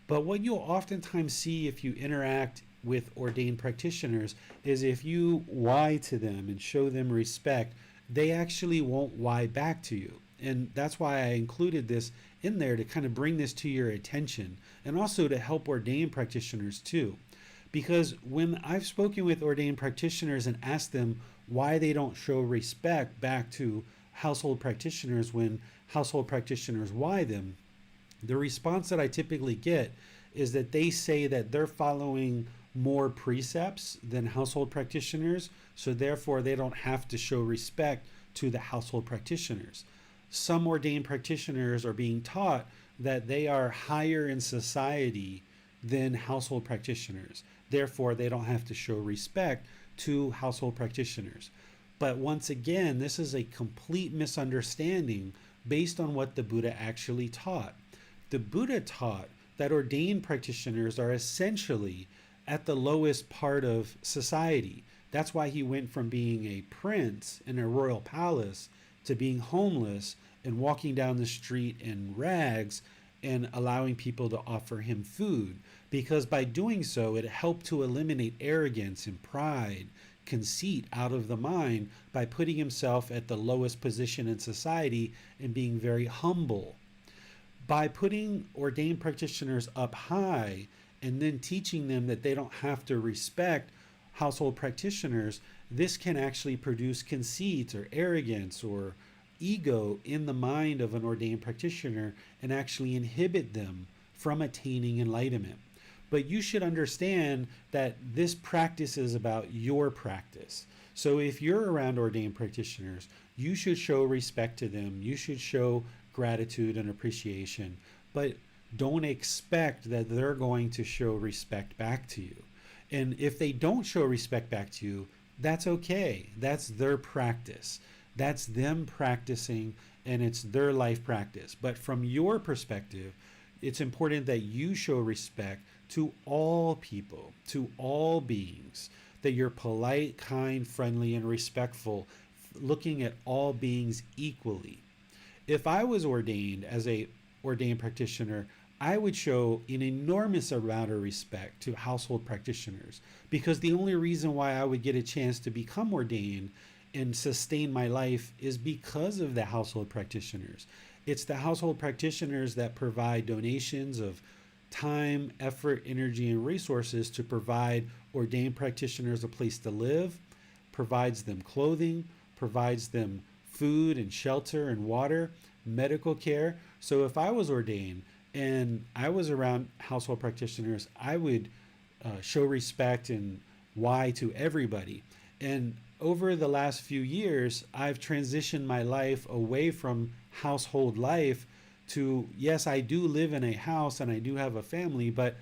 But what you'll oftentimes see if you interact with ordained practitioners is if you why to them and show them respect, they actually won't why back to you. And that's why I included this in there, to kind of bring this to your attention, and also to help ordained practitioners too. Because when I've spoken with ordained practitioners and asked them why they don't show respect back to household practitioners when household practitioners why them, the response that I typically get is that they say that they're following more precepts than household practitioners, so therefore they don't have to show respect to the household practitioners. Some ordained practitioners are being taught that they are higher in society than household practitioners. Therefore, they don't have to show respect to household practitioners. But once again, this is a complete misunderstanding based on what the Buddha actually taught. The Buddha taught that ordained practitioners are essentially at the lowest part of society. That's why he went from being a prince in a royal palace to being homeless and walking down the street in rags and allowing people to offer him food. Because by doing so, it helped to eliminate arrogance and pride, conceit out of the mind by putting himself at the lowest position in society and being very humble. by putting ordained practitioners up high and then teaching them that they don't have to respect household practitioners, this can actually produce conceit or arrogance or ego in the mind of an ordained practitioner and actually inhibit them from attaining enlightenment. But you should understand that this practice is about your practice. So if you're around ordained practitioners, you should show respect to them. You should show gratitude and appreciation, but don't expect that they're going to show respect back to you. And if they don't show respect back to you, that's okay. That's their practice. That's them practicing, and it's their life practice. But from your perspective, it's important that you show respect to all people, to all beings, that you're polite, kind, friendly, and respectful, looking at all beings equally. If I was ordained as a ordained practitioner, I would show an enormous amount of respect to household practitioners, because the only reason why I would get a chance to become ordained and sustain my life is because of the household practitioners. It's the household practitioners that provide donations of time, effort, energy, and resources to provide ordained practitioners a place to live, provides them clothing, provides them food and shelter and water, medical care. So if I was ordained and I was around household practitioners, I would show respect and why to everybody. And over the last few years, I've transitioned my life away from household life to, yes, I do live in a house and I do have a family, but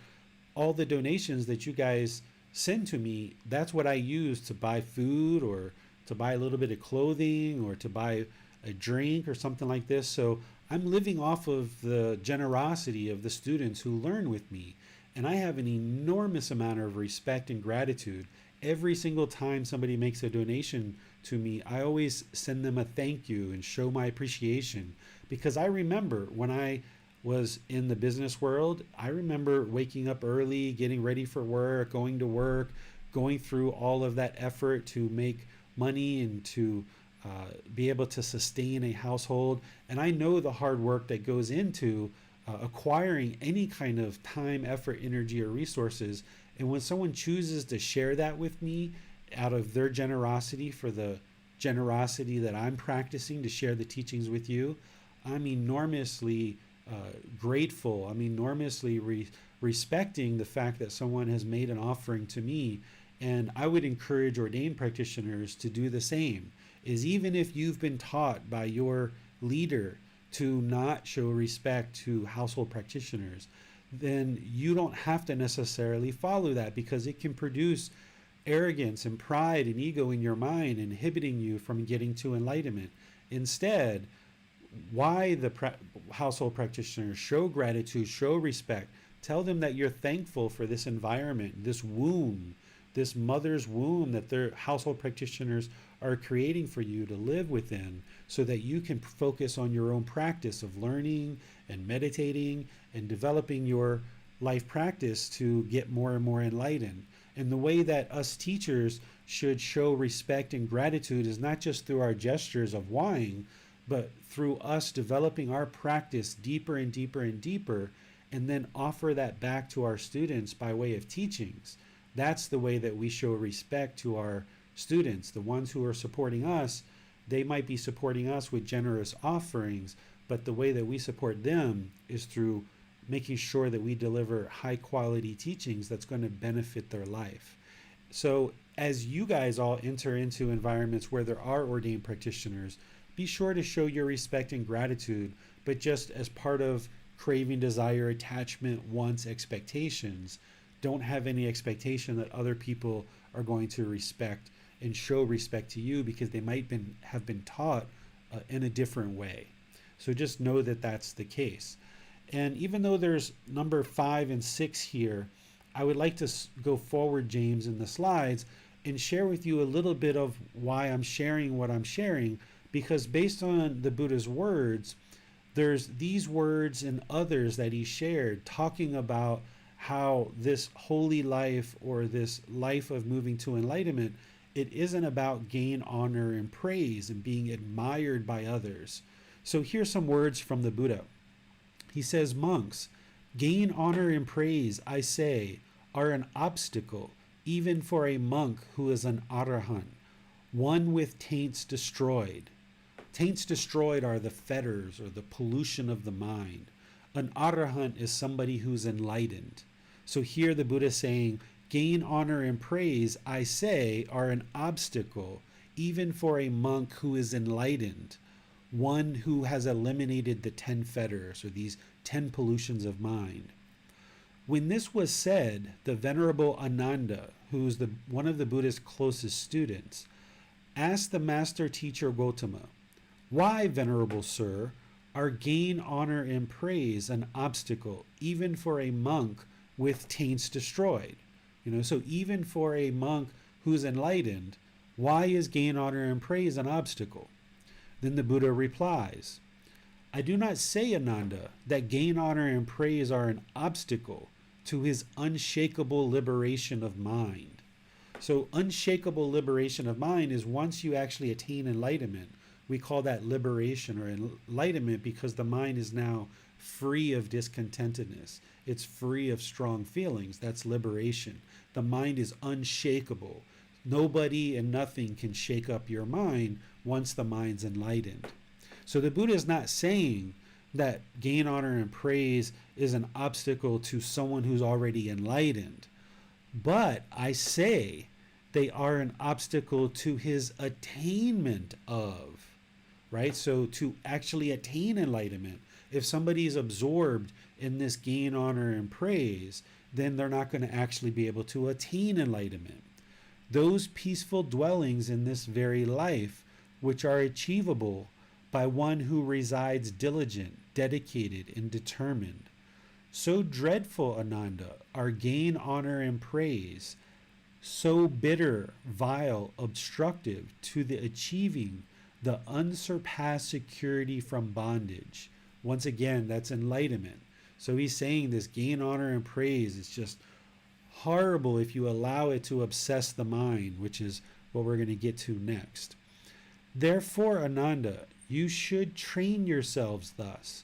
all the donations that you guys send to me, that's what I use to buy food or to buy a little bit of clothing or to buy a drink or something like this. So I'm living off of the generosity of the students who learn with me. And I have an enormous amount of respect and gratitude. Every single time somebody makes a donation to me, I always send them a thank you and show my appreciation, because I remember when I was in the business world, I remember waking up early, getting ready for work, going through all of that effort to make money and to be able to sustain a household. And I know the hard work that goes into acquiring any kind of time, effort, energy, or resources. And when someone chooses to share that with me out of their generosity for the generosity that I'm practicing to share the teachings with you, I'm enormously grateful. I'm enormously respecting the fact that someone has made an offering to me. And I would encourage ordained practitioners to do the same. Is even if you've been taught by your leader to not show respect to household practitioners, then you don't have to necessarily follow that, because it can produce arrogance and pride and ego in your mind, inhibiting you from getting to enlightenment. Instead, why the household practitioners? Show gratitude, show respect. Tell them that you're thankful for this environment, this womb, this mother's womb that their household practitioners are creating for you to live within, so that you can focus on your own practice of learning and meditating and developing your life practice to get more and more enlightened. And the way that us teachers should show respect and gratitude is not just through our gestures of wine, but through us developing our practice deeper and deeper and deeper, and then offer that back to our students by way of teachings. That's the way that we show respect to our students. The ones who are supporting us, they might be supporting us with generous offerings, but the way that we support them is through making sure that we deliver high quality teachings that's going to benefit their life. So as you guys all enter into environments where there are ordained practitioners, be sure to show your respect and gratitude, but just as part of craving, desire, attachment, wants, expectations. Don't have any expectation that other people are going to respect and show respect to you, because they might have been taught in a different way. So just know that that's the case. And even though there's number 5 and 6 here, I would like to go forward, James, in the slides and share with you a little bit of why I'm sharing what I'm sharing, because based on the Buddha's words, there's these words and others that he shared talking about how this holy life, or this life of moving to enlightenment, it isn't about gain, honor, and praise and being admired by others. So here's some words from the Buddha. He says, monks, gain, honor, and praise, I say, are an obstacle, even for a monk who is an arahant, one with taints destroyed. Taints destroyed are the fetters or the pollution of the mind. An arahant is somebody who's enlightened. So here the Buddha is saying, gain, honor, and praise, I say, are an obstacle, even for a monk who is enlightened, one who has eliminated the 10 fetters or these 10 pollutions of mind. When this was said, the Venerable Ananda, who's one of the Buddha's closest students, asked the master teacher Gotama, why, Venerable Sir, are gain, honor, and praise an obstacle, even for a monk with taints destroyed? So even for a monk who's enlightened, why is gain, honor, and praise an obstacle? Then the Buddha replies, I do not say, Ananda, that gain, honor, and praise are an obstacle to his unshakable liberation of mind. So unshakable liberation of mind is once you actually attain enlightenment, we call that liberation or enlightenment because the mind is now free of discontentedness. It's free of strong feelings. That's liberation. The mind is unshakable. Nobody and nothing can shake up your mind once the mind's enlightened. So the Buddha is not saying that gain, honor, and praise is an obstacle to someone who's already enlightened. But I say they are an obstacle to his attainment of, right? So to actually attain enlightenment, if somebody is absorbed in this gain, honor, and praise, then they're not going to actually be able to attain enlightenment. Those peaceful dwellings in this very life, which are achievable by one who resides diligent, dedicated, and determined. So dreadful, Ananda, are gain, honor, and praise, so bitter, vile, obstructive to the achieving the unsurpassed security from bondage. Once again, that's enlightenment. So he's saying this gain, honor, and praise is just horrible if you allow it to obsess the mind, which is what we're going to get to next. Therefore, Ananda, you should train yourselves thus.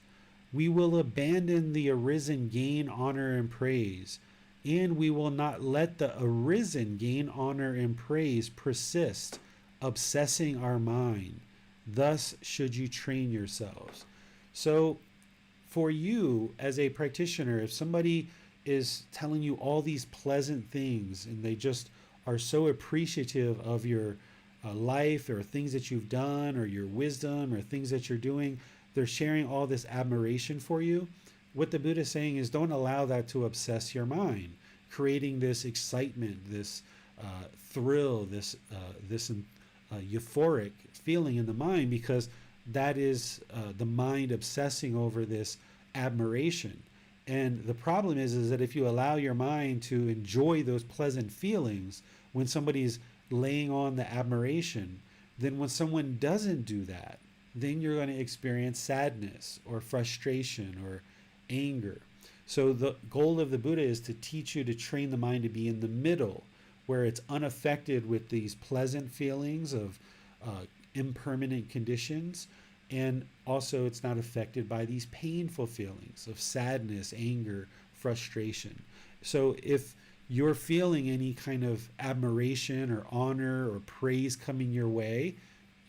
We will abandon the arisen gain, honor, and praise, and we will not let the arisen gain, honor, and praise persist, obsessing our mind. Thus should you train yourselves. So for you as a practitioner, if somebody is telling you all these pleasant things and they just are so appreciative of your life or things that you've done or your wisdom or things that you're doing, they're sharing all this admiration for you. What the Buddha is saying is don't allow that to obsess your mind, creating this excitement, this thrill, this euphoric feeling in the mind, because that is the mind obsessing over this admiration. And the problem is that if you allow your mind to enjoy those pleasant feelings when somebody's laying on the admiration, then when someone doesn't do that, then you're going to experience sadness or frustration or anger. So the goal of the Buddha is to teach you to train the mind to be in the middle, where it's unaffected with these pleasant feelings of impermanent conditions, and also it's not affected by these painful feelings of sadness, anger, frustration. So if you're feeling any kind of admiration or honor or praise coming your way,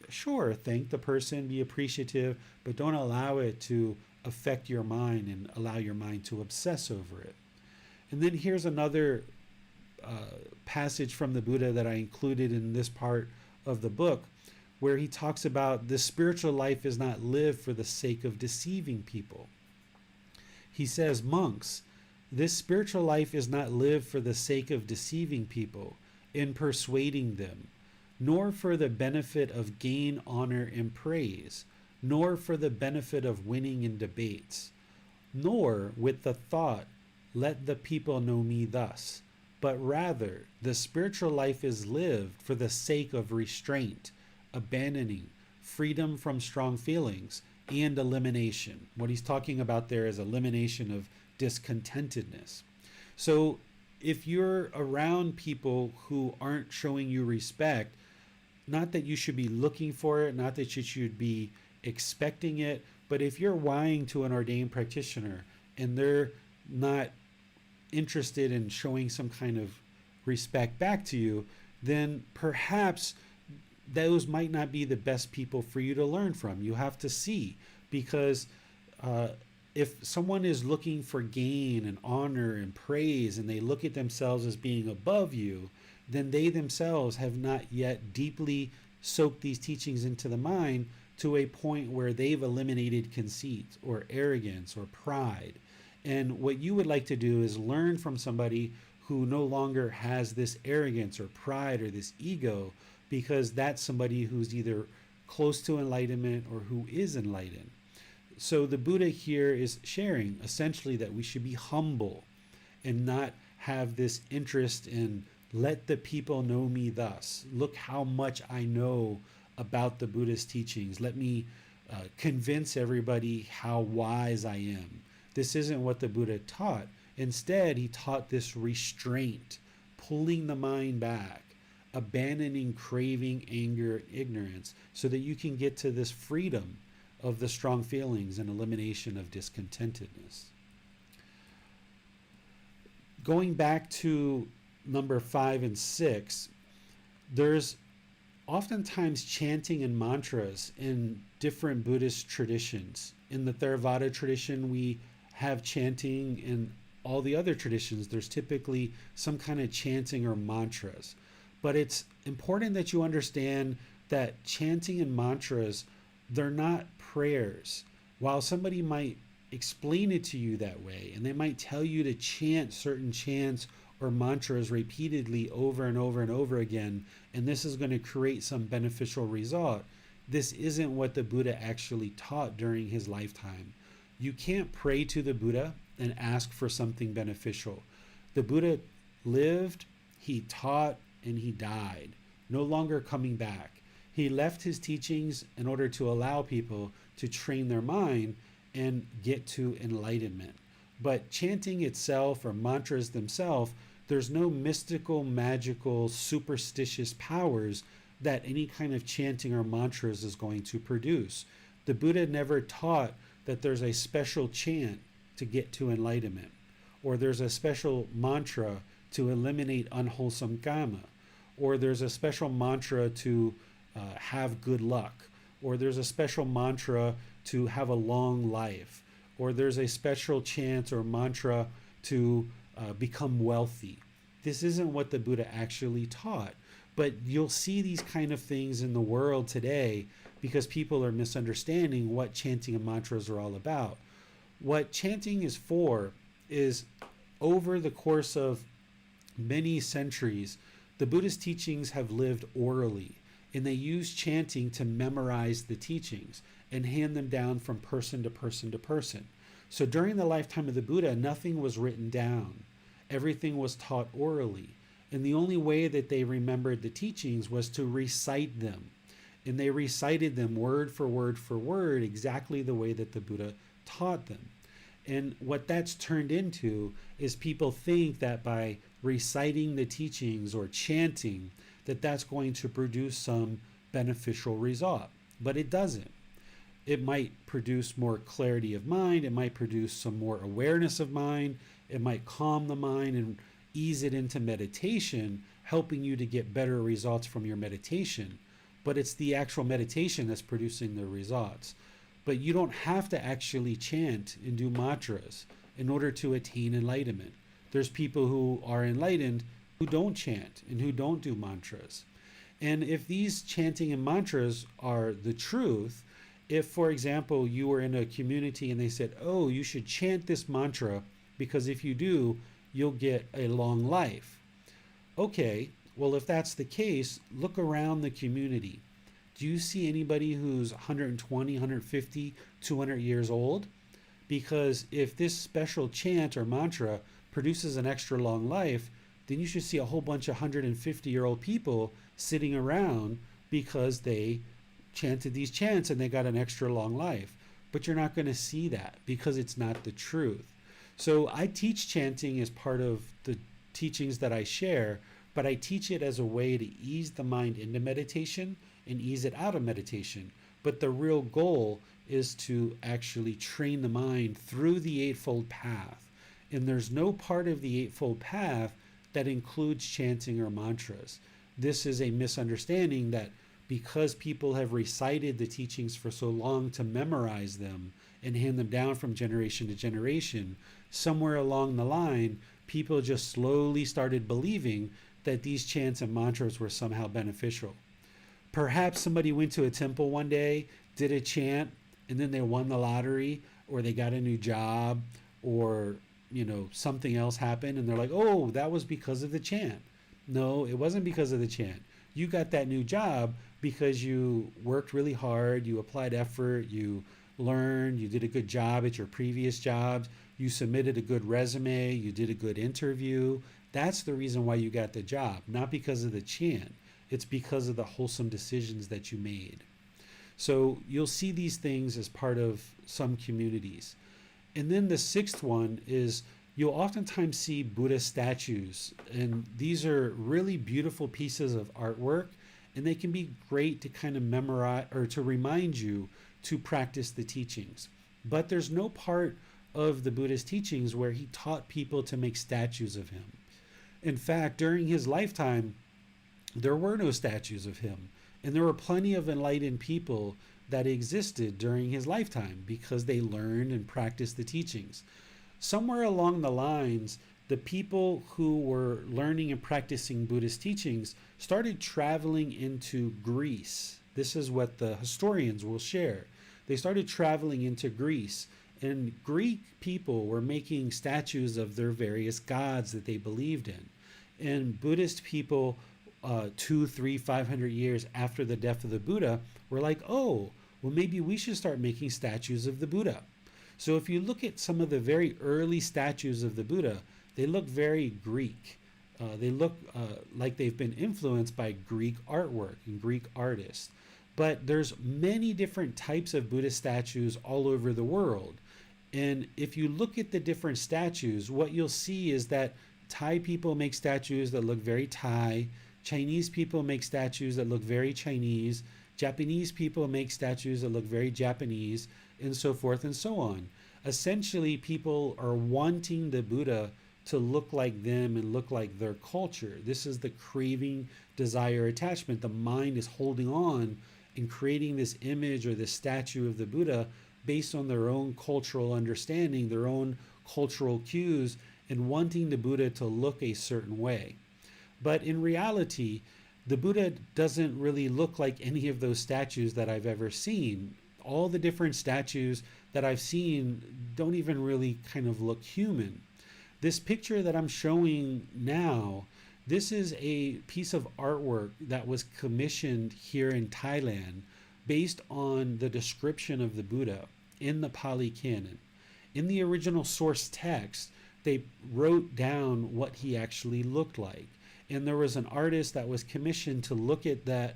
sure, thank the person, be appreciative, but don't allow it to affect your mind and allow your mind to obsess over it. And then here's another passage from the Buddha that I included in this part of the book, where he talks about the spiritual life is not lived for the sake of deceiving people. He says, monks, this spiritual life is not lived for the sake of deceiving people in persuading them, nor for the benefit of gain, honor, and praise, nor for the benefit of winning in debates, nor with the thought, let the people know me thus, but rather the spiritual life is lived for the sake of restraint, abandoning, freedom from strong feelings, and elimination. What he's talking about there is elimination of discontentedness. So if you're around people who aren't showing you respect, not that you should be looking for it, not that you should be expecting it, But if you're lying to an ordained practitioner and they're not interested in showing some kind of respect back to you, then perhaps those might not be the best people for you to learn from. You have to see, because if someone is looking for gain and honor and praise and they look at themselves as being above you, then they themselves have not yet deeply soaked these teachings into the mind to a point where they've eliminated conceit or arrogance or pride. And what you would like to do is learn from somebody who no longer has this arrogance or pride or this ego, because that's somebody who's either close to enlightenment or who is enlightened. So the Buddha here is sharing essentially that we should be humble and not have this interest in let the people know me thus. Look how much I know about the Buddhist teachings. Let me convince everybody how wise I am. This isn't what the Buddha taught. Instead, he taught this restraint, pulling the mind back, abandoning craving, anger, ignorance, so that you can get to this freedom of the strong feelings and elimination of discontentedness. Going back to number 5 and 6, there's oftentimes chanting and mantras in different Buddhist traditions. In the Theravada tradition, we have chanting. In all the other traditions, there's typically some kind of chanting or mantras. But it's important that you understand that chanting and mantras, they're not prayers. While somebody might explain it to you that way, and they might tell you to chant certain chants or mantras repeatedly over and over and over again, and this is going to create some beneficial result, this isn't what the Buddha actually taught during his lifetime. You can't pray to the Buddha and ask for something beneficial. The Buddha lived, he taught, and he died, no longer coming back. He left his teachings in order to allow people to train their mind and get to enlightenment. But chanting itself or mantras themselves, there's no mystical, magical, superstitious powers that any kind of chanting or mantras is going to produce. The Buddha never taught that there's a special chant to get to enlightenment, or there's a special mantra to eliminate unwholesome karma, or there's a special mantra to have good luck, or there's a special mantra to have a long life, or there's a special chant or mantra to become wealthy. This isn't what the Buddha actually taught. But you'll see these kind of things in the world today because people are misunderstanding what chanting and mantras are all about. What chanting is for is, over the course of many centuries, the Buddhist teachings have lived orally, and they use chanting to memorize the teachings and hand them down from person to person to person. So during the lifetime of the Buddha, nothing was written down. Everything was taught orally. And the only way that they remembered the teachings was to recite them. And they recited them word for word, exactly the way that the Buddha taught them. And what that's turned into is people think that by reciting the teachings or chanting, that that's going to produce some beneficial result. But it doesn't. It might produce more clarity of mind. It might produce some more awareness of mind. It might calm the mind and ease it into meditation, helping you to get better results from your meditation. But it's the actual meditation that's producing the results. But you don't have to actually chant and do mantras in order to attain enlightenment. There's people who are enlightened who don't chant and who don't do mantras. And if these chanting and mantras are the truth, if, for example, you were in a community and they said, oh, you should chant this mantra because if you do, you'll get a long life. Okay, well, if that's the case, look around the community. Do you see anybody who's 120, 150, 200 years old? Because if this special chant or mantra produces an extra long life, then you should see a whole bunch of 150-year-old people sitting around because they chanted these chants and they got an extra long life. But you're not going to see that because it's not the truth. So I teach chanting as part of the teachings that I share, but I teach it as a way to ease the mind into meditation and ease it out of meditation. But the real goal is to actually train the mind through the Eightfold Path. And there's no part of the Eightfold Path that includes chanting or mantras. This is a misunderstanding that because people have recited the teachings for so long to memorize them and hand them down from generation to generation, somewhere along the line, people just slowly started believing that these chants and mantras were somehow beneficial. Perhaps somebody went to a temple one day, did a chant, and then they won the lottery, or they got a new job, or something else happened, and they're like, oh, that was because of the chant. No, it wasn't because of the chant. You got that new job because you worked really hard, you applied effort, you learned, you did a good job at your previous jobs, you submitted a good resume, you did a good interview. That's the reason why you got the job, not because of the chant. It's because of the wholesome decisions that you made. So you'll see these things as part of some communities. And then the sixth one is you'll oftentimes see Buddha statues. And these are really beautiful pieces of artwork. And they can be great to kind of memorize or to remind you to practice the teachings. But there's no part of the Buddhist teachings where he taught people to make statues of him. In fact, during his lifetime, there were no statues of him. And there were plenty of enlightened people that existed during his lifetime because they learned and practiced the teachings. Somewhere along the lines, the people who were learning and practicing Buddhist teachings started traveling into Greece. This is what the historians will share. They started traveling into Greece, and Greek people were making statues of their various gods that they believed in. And Buddhist people 200, 300, 500 years after the death of the Buddha were like, oh, well, maybe we should start making statues of the Buddha. So if you look at some of the very early statues of the Buddha, they look very Greek. They look like they've been influenced by Greek artwork and Greek artists. But there's many different types of Buddhist statues all over the world. And if you look at the different statues, what you'll see is that Thai people make statues that look very Thai. Chinese people make statues that look very Chinese. Japanese people make statues that look very Japanese, and so forth and so on. Essentially, people are wanting the Buddha to look like them and look like their culture. This is the craving, desire, attachment. The mind is holding on and creating this image or this statue of the Buddha based on their own cultural understanding, their own cultural cues, and wanting the Buddha to look a certain way. But in reality, the Buddha doesn't really look like any of those statues that I've ever seen. All the different statues that I've seen don't even really kind of look human. This picture that I'm showing now, this is a piece of artwork that was commissioned here in Thailand based on the description of the Buddha in the Pali Canon. In the original source text, they wrote down what he actually looked like. And there was an artist that was commissioned to look at that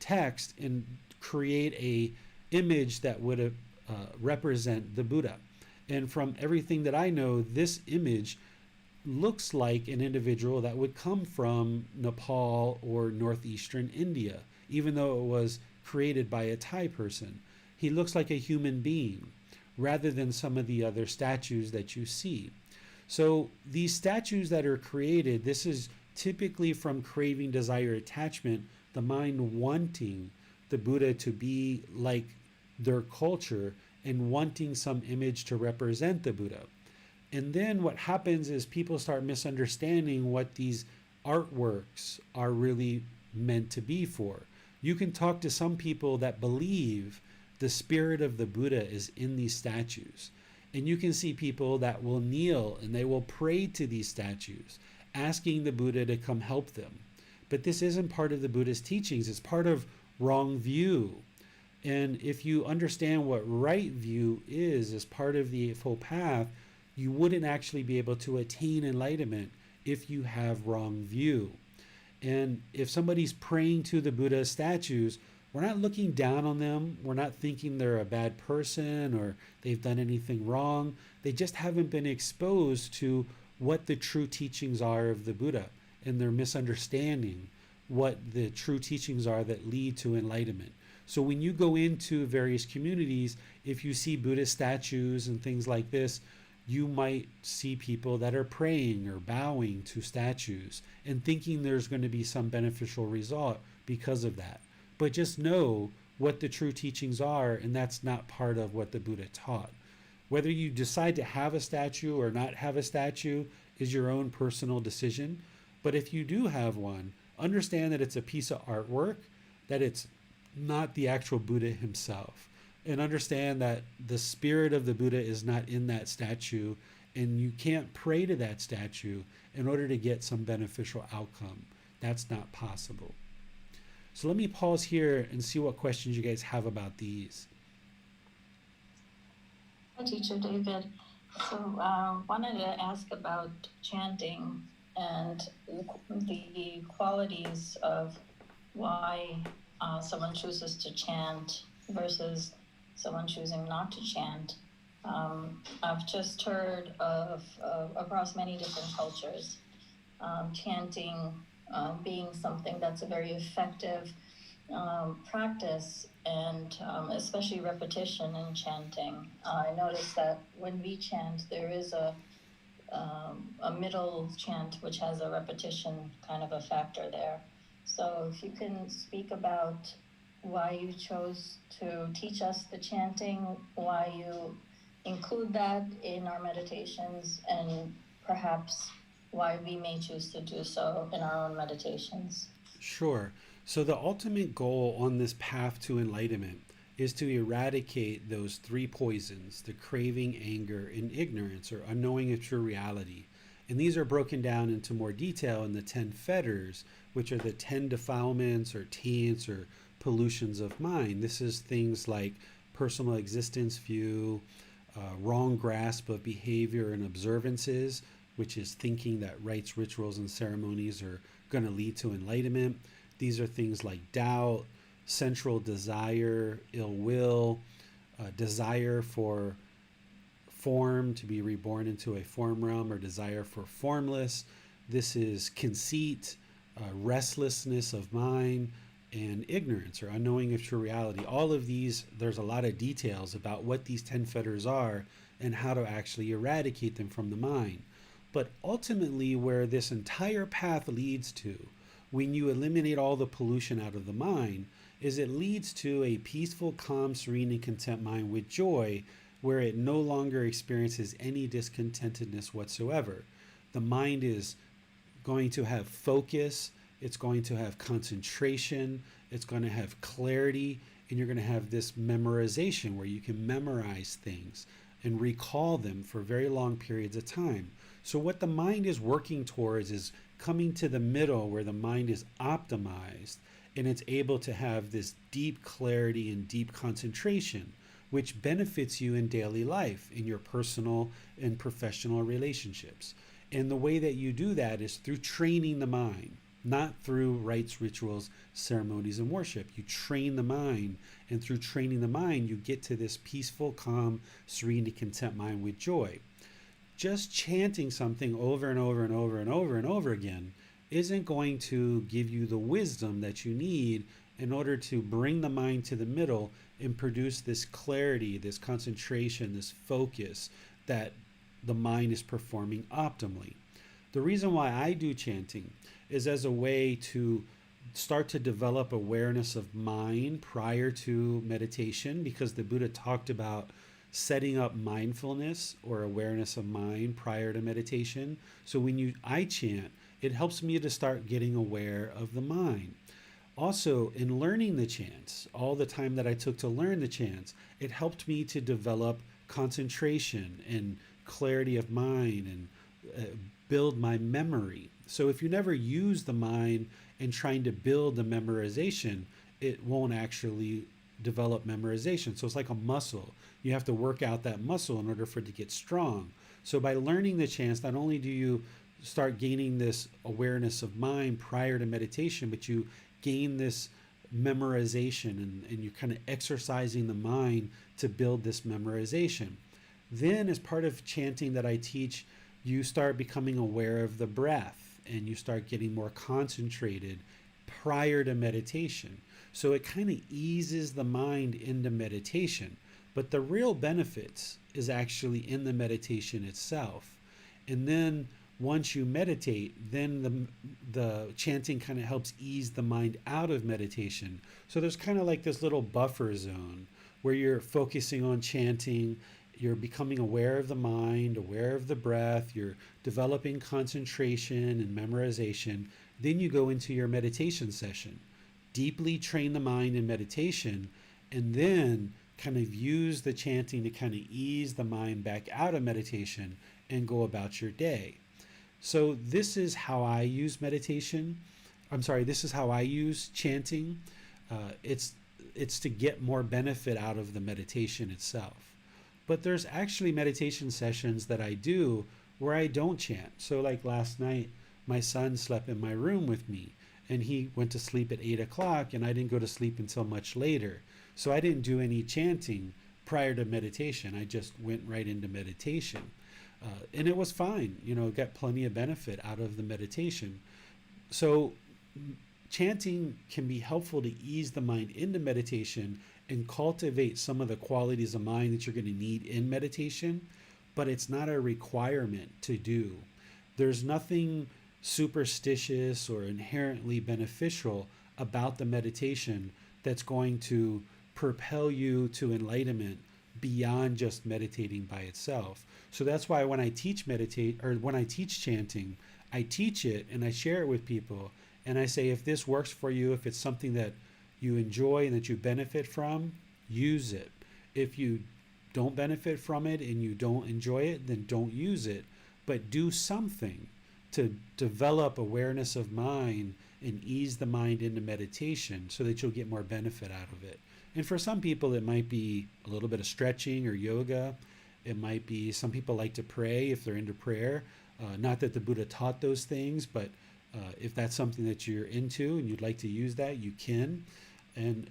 text and create a image that would represent the Buddha. And from everything that I know, this image looks like an individual that would come from Nepal or northeastern India, even though it was created by a Thai person. He looks like a human being rather than some of the other statues that you see. So these statues that are created, this is typically from craving, desire, attachment, the mind wanting the Buddha to be like their culture and wanting some image to represent the Buddha. And then what happens is people start misunderstanding what these artworks are really meant to be for. You can talk to some people that believe the spirit of the Buddha is in these statues. And you can see people that will kneel and they will pray to these statues, asking the Buddha to come help them. But this isn't part of the Buddhist teachings. It's part of wrong view. And if you understand what right view is as part of the Eightfold Path, you wouldn't actually be able to attain enlightenment if you have wrong view. And if somebody's praying to the Buddha statues, we're not looking down on them. We're not thinking they're a bad person or they've done anything wrong. They just haven't been exposed to what the true teachings are of the Buddha, and they're misunderstanding what the true teachings are that lead to enlightenment. So when you go into various communities, if you see Buddhist statues and things like this, you might see people that are praying or bowing to statues and thinking there's going to be some beneficial result because of that. But just know what the true teachings are, and that's not part of what the Buddha taught. Whether you decide to have a statue or not have a statue is your own personal decision. But if you do have one, understand that it's a piece of artwork, that it's not the actual Buddha himself. And understand that the spirit of the Buddha is not in that statue, and you can't pray to that statue in order to get some beneficial outcome. That's not possible. So let me pause here and see what questions you guys have about these.
Hi, Teacher David. So wanted to ask about chanting and the qualities of why someone chooses to chant versus someone choosing not to chant. I've just heard of across many different cultures, chanting being something that's a very effective practice, and especially repetition in chanting. I noticed that when we chant, there is a middle chant which has a repetition kind of a factor there. So if you can speak about why you chose to teach us the chanting, why you include that in our meditations, and perhaps why we may choose to do so in our own meditations.
Sure. So the ultimate goal on this path to enlightenment is to eradicate those three poisons: the craving, anger, and ignorance, or unknowing of true reality. And these are broken down into more detail in the 10 fetters, which are the 10 defilements or taints or pollutions of mind. This is things like personal existence view, wrong grasp of behavior and observances, which is thinking that rites, rituals, and ceremonies are going to lead to enlightenment. These are things like doubt, sensual desire, ill will, desire for form, to be reborn into a form realm, or desire for formless. This is conceit, restlessness of mind, and ignorance or unknowing of true reality. All of these, there's a lot of details about what these 10 fetters are and how to actually eradicate them from the mind. But ultimately, where this entire path leads to, when you eliminate all the pollution out of the mind, is it leads to a peaceful, calm, serene, and content mind with joy, where it no longer experiences any discontentedness whatsoever. The mind is going to have focus, it's going to have concentration, it's going to have clarity, and you're going to have this memorization where you can memorize things and recall them for very long periods of time. So what the mind is working towards is coming to the middle where the mind is optimized and it's able to have this deep clarity and deep concentration, which benefits you in daily life, in your personal and professional relationships. And the way that you do that is through training the mind, not through rites, rituals, ceremonies, and worship. You train the mind, and through training the mind, you get to this peaceful, calm, serene, and content mind with joy. Just chanting something over and over and over and over and over again isn't going to give you the wisdom that you need in order to bring the mind to the middle and produce this clarity, this concentration, this focus that the mind is performing optimally. The reason why I do chanting is as a way to start to develop awareness of mind prior to meditation, because the Buddha talked about setting up mindfulness or awareness of mind prior to meditation. So when I chant, it helps me to start getting aware of the mind. Also, in learning the chants, all the time that I took to learn the chants, it helped me to develop concentration and clarity of mind and build my memory. So if you never use the mind in trying to build the memorization, it won't actually develop memorization. So it's like a muscle. You have to work out that muscle in order for it to get strong. So by learning the chants, not only do you start gaining this awareness of mind prior to meditation, but you gain this memorization, and you're kind of exercising the mind to build this memorization. Then, as part of chanting that I teach, you start becoming aware of the breath, and you start getting more concentrated prior to meditation. So it kind of eases the mind into meditation. But the real benefits is actually in the meditation itself. And then once you meditate, then the chanting kind of helps ease the mind out of meditation. So there's kind of like this little buffer zone where you're focusing on chanting, you're becoming aware of the mind, aware of the breath, you're developing concentration and memorization. Then you go into your meditation session, deeply train the mind in meditation, and then kind of use the chanting to kind of ease the mind back out of meditation and go about your day. So this is how I use meditation. This is how I use chanting. It's to get more benefit out of the meditation itself. But there's actually meditation sessions that I do where I don't chant. So like last night, my son slept in my room with me, and he went to sleep at 8 o'clock, and I didn't go to sleep until much later. So I didn't do any chanting prior to meditation. I just went right into meditation. And it was fine, got plenty of benefit out of the meditation. So chanting can be helpful to ease the mind into meditation and cultivate some of the qualities of mind that you're going to need in meditation, but it's not a requirement to do. There's nothing superstitious or inherently beneficial about the meditation that's going to propel you to enlightenment beyond just meditating by itself. So that's why when I teach chanting, I teach it and I share it with people, and I say, if this works for you, if it's something that you enjoy and that you benefit from, use it. If you don't benefit from it and you don't enjoy it, then don't use it, but do something to develop awareness of mind and ease the mind into meditation so that you'll get more benefit out of it. And for some people, it might be a little bit of stretching or yoga. It might be, some people like to pray if they're into prayer. Not that the Buddha taught those things, but if that's something that you're into and you'd like to use that, you can. And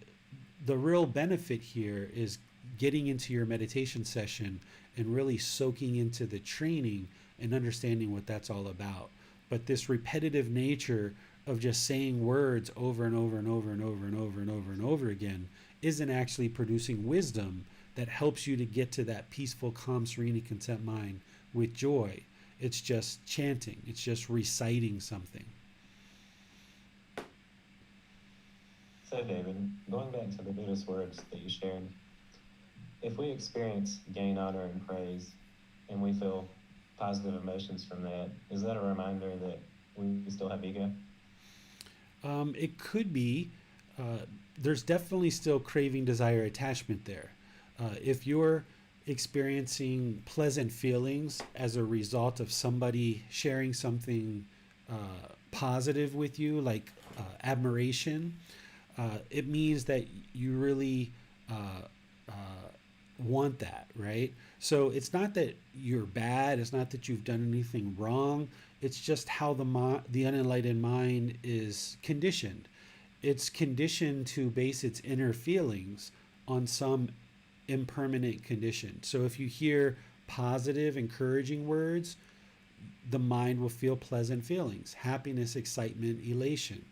the real benefit here is getting into your meditation session and really soaking into the training and understanding what that's all about. But this repetitive nature of just saying words over and over and over and over and over and over and over again isn't actually producing wisdom that helps you to get to that peaceful, calm, serene, and content mind with joy. It's just chanting. It's just reciting something.
So, David, going back to the Buddhist words that you shared, if we experience gain, honor, and praise, and we feel positive emotions from that, is that a reminder that we still have ego?
It could be. There's definitely still craving, desire, attachment there. If you're experiencing pleasant feelings as a result of somebody sharing something positive with you, like admiration, it means that you really want that, right? So it's not that you're bad, it's not that you've done anything wrong, it's just how the unenlightened mind is conditioned. It's conditioned to base its inner feelings on some impermanent condition. So if you hear positive, encouraging words, the mind will feel pleasant feelings, happiness, excitement, elation.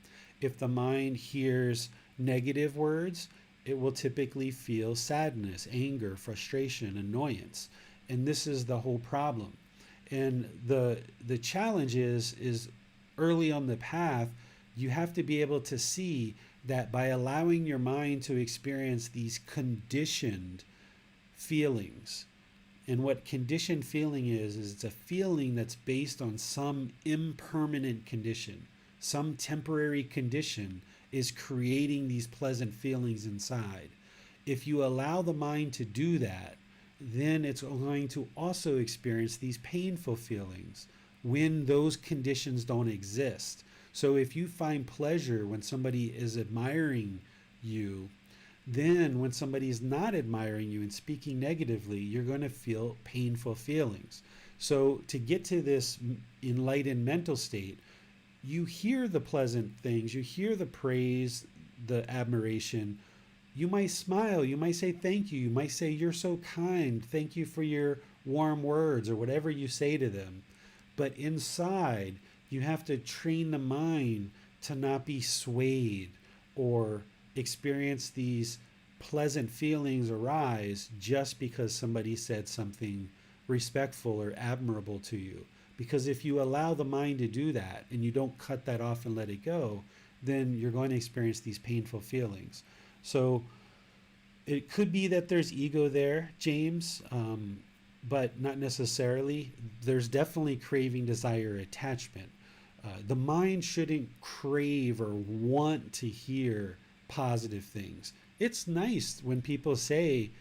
If the mind hears negative words, it will typically feel sadness, anger, frustration, annoyance. And this is the whole problem. And the challenge is early on the path, you have to be able to see that by allowing your mind to experience these conditioned feelings, and what conditioned feeling is it's a feeling that's based on some impermanent condition, some temporary condition is creating these pleasant feelings inside. If you allow the mind to do that, then it's going to also experience these painful feelings when those conditions don't exist. So if you find pleasure when somebody is admiring you, then when somebody is not admiring you and speaking negatively, you're going to feel painful feelings. So to get to this enlightened mental state, you hear the pleasant things, you hear the praise, the admiration, you might smile, you might say thank you might say you're so kind, thank you for your warm words, or whatever you say to them. But inside, you have to train the mind to not be swayed or experience these pleasant feelings arise just because somebody said something respectful or admirable to you. Because if you allow the mind to do that and you don't cut that off and let it go, then you're going to experience these painful feelings. So it could be that there's ego there, James, but not necessarily. There's definitely craving, desire, attachment. The mind shouldn't crave or want to hear positive things. It's nice when people say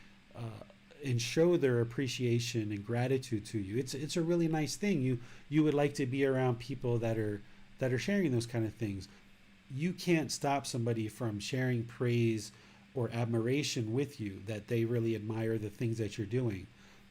and show their appreciation and gratitude to you. It's a really nice thing. You would like to be around people that are sharing those kind of things. You can't stop somebody from sharing praise or admiration with you, that they really admire the things that you're doing.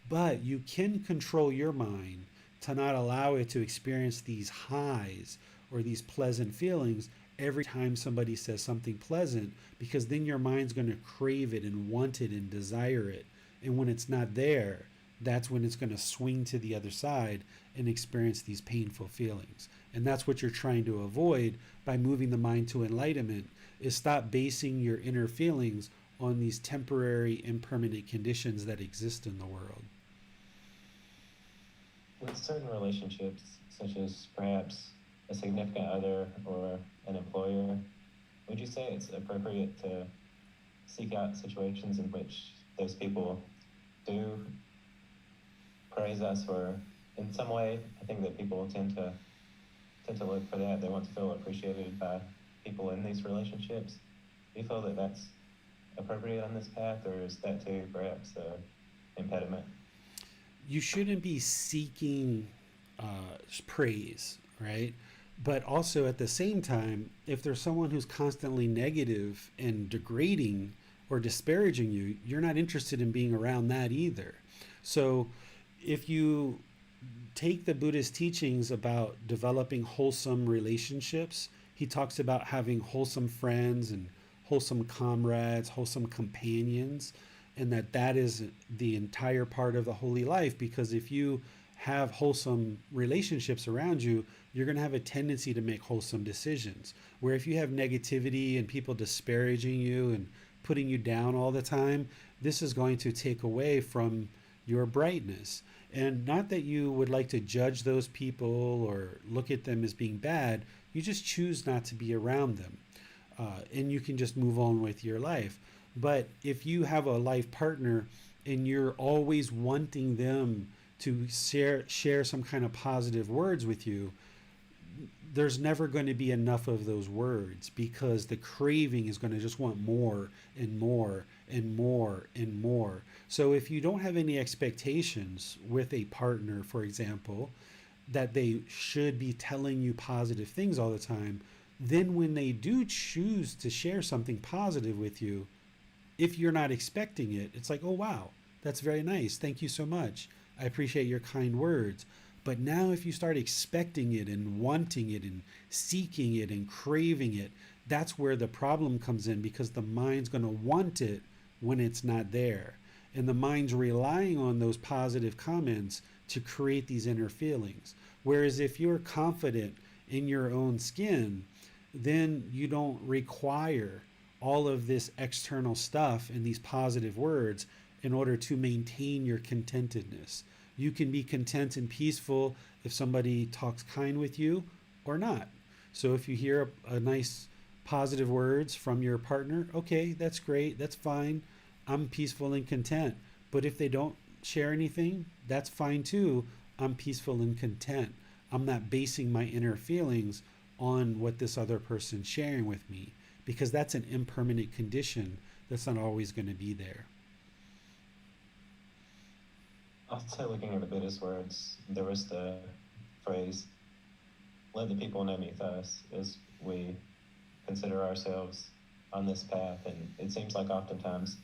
But you can control your mind to not allow it to experience these highs or these pleasant feelings every time somebody says something pleasant, because then your mind's going to crave it and want it and desire it. And when it's not there, that's when it's going to swing to the other side and experience these painful feelings. And that's what you're trying to avoid by moving the mind to enlightenment, is stop basing your inner feelings on these temporary, impermanent conditions that exist in the world.
With certain relationships, such as perhaps a significant other or an employer, would you say it's appropriate to seek out situations in which those people do praise us, or in some way? I think that people tend to look for that. They want to feel appreciated by people in these relationships. Do you feel that that's appropriate on this path, or is that too perhaps an impediment?
You shouldn't be seeking praise, right? But also at the same time, if there's someone who's constantly negative and degrading or disparaging you, you're not interested in being around that either. So if you take the Buddhist teachings about developing wholesome relationships, he talks about having wholesome friends and wholesome comrades, wholesome companions, and that is the entire part of the holy life. Because if you have wholesome relationships around you, you're going to have a tendency to make wholesome decisions. Where if you have negativity and people disparaging you and putting you down all the time, this is going to take away from your brightness. And not that you would like to judge those people or look at them as being bad, you just choose not to be around them. And you can just move on with your life. But if you have a life partner and you're always wanting them to share some kind of positive words with you, there's never going to be enough of those words, because the craving is going to just want more and more and more and more. So if you don't have any expectations with a partner, for example, that they should be telling you positive things all the time, then when they do choose to share something positive with you, if you're not expecting it, it's like, oh wow, that's very nice, thank you so much, I appreciate your kind words. But now if you start expecting it and wanting it and seeking it and craving it, that's where the problem comes in, because the mind's going to want it when it's not there. And the mind's relying on those positive comments to create these inner feelings. Whereas if you're confident in your own skin, then you don't require all of this external stuff and these positive words in order to maintain your contentedness. You can be content and peaceful if somebody talks kind with you or not. So if you hear a nice positive words from your partner, okay, that's great, that's fine, I'm peaceful and content. But if they don't share anything, that's fine too, I'm peaceful and content. I'm not basing my inner feelings on what this other person's sharing with me, because that's an impermanent condition that's not always going to be there.
Also, looking at the Buddhist words, there was the phrase, let the people know me thus, as we consider ourselves on this path. And it seems like oftentimes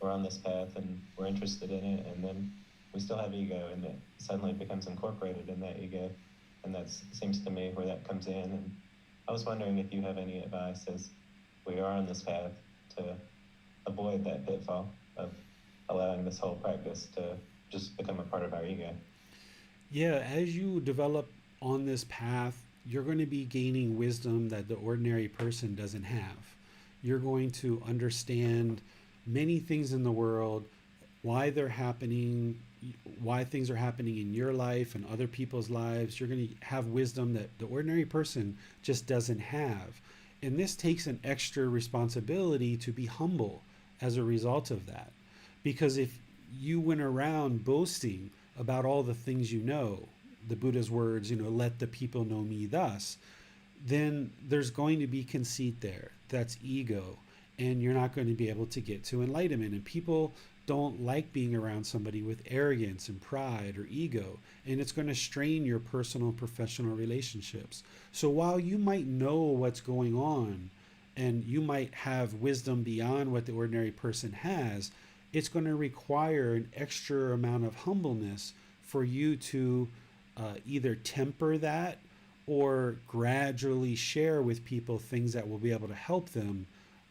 we're on this path and we're interested in it, and then we still have ego, and it suddenly becomes incorporated in that ego. And that seems to me where that comes in. And I was wondering if you have any advice as we are on this path to avoid that pitfall of allowing this whole practice to just become a part of our ego.
Yeah, as you develop on this path, you're going to be gaining wisdom that the ordinary person doesn't have. you're going to understand many things in the world, why they're happening, why things are happening in your life and other people's lives. You're going to have wisdom that the ordinary person just doesn't have. And this takes an extra responsibility to be humble as a result of that. Because if you went around boasting about all the things you know, the Buddha's words, let the people know me thus, then there's going to be conceit there. That's ego. And you're not going to be able to get to enlightenment. And people don't like being around somebody with arrogance and pride or ego. And it's going to strain your personal and professional relationships. So while you might know what's going on and you might have wisdom beyond what the ordinary person has, it's going to require an extra amount of humbleness for you to either temper that or gradually share with people things that will be able to help them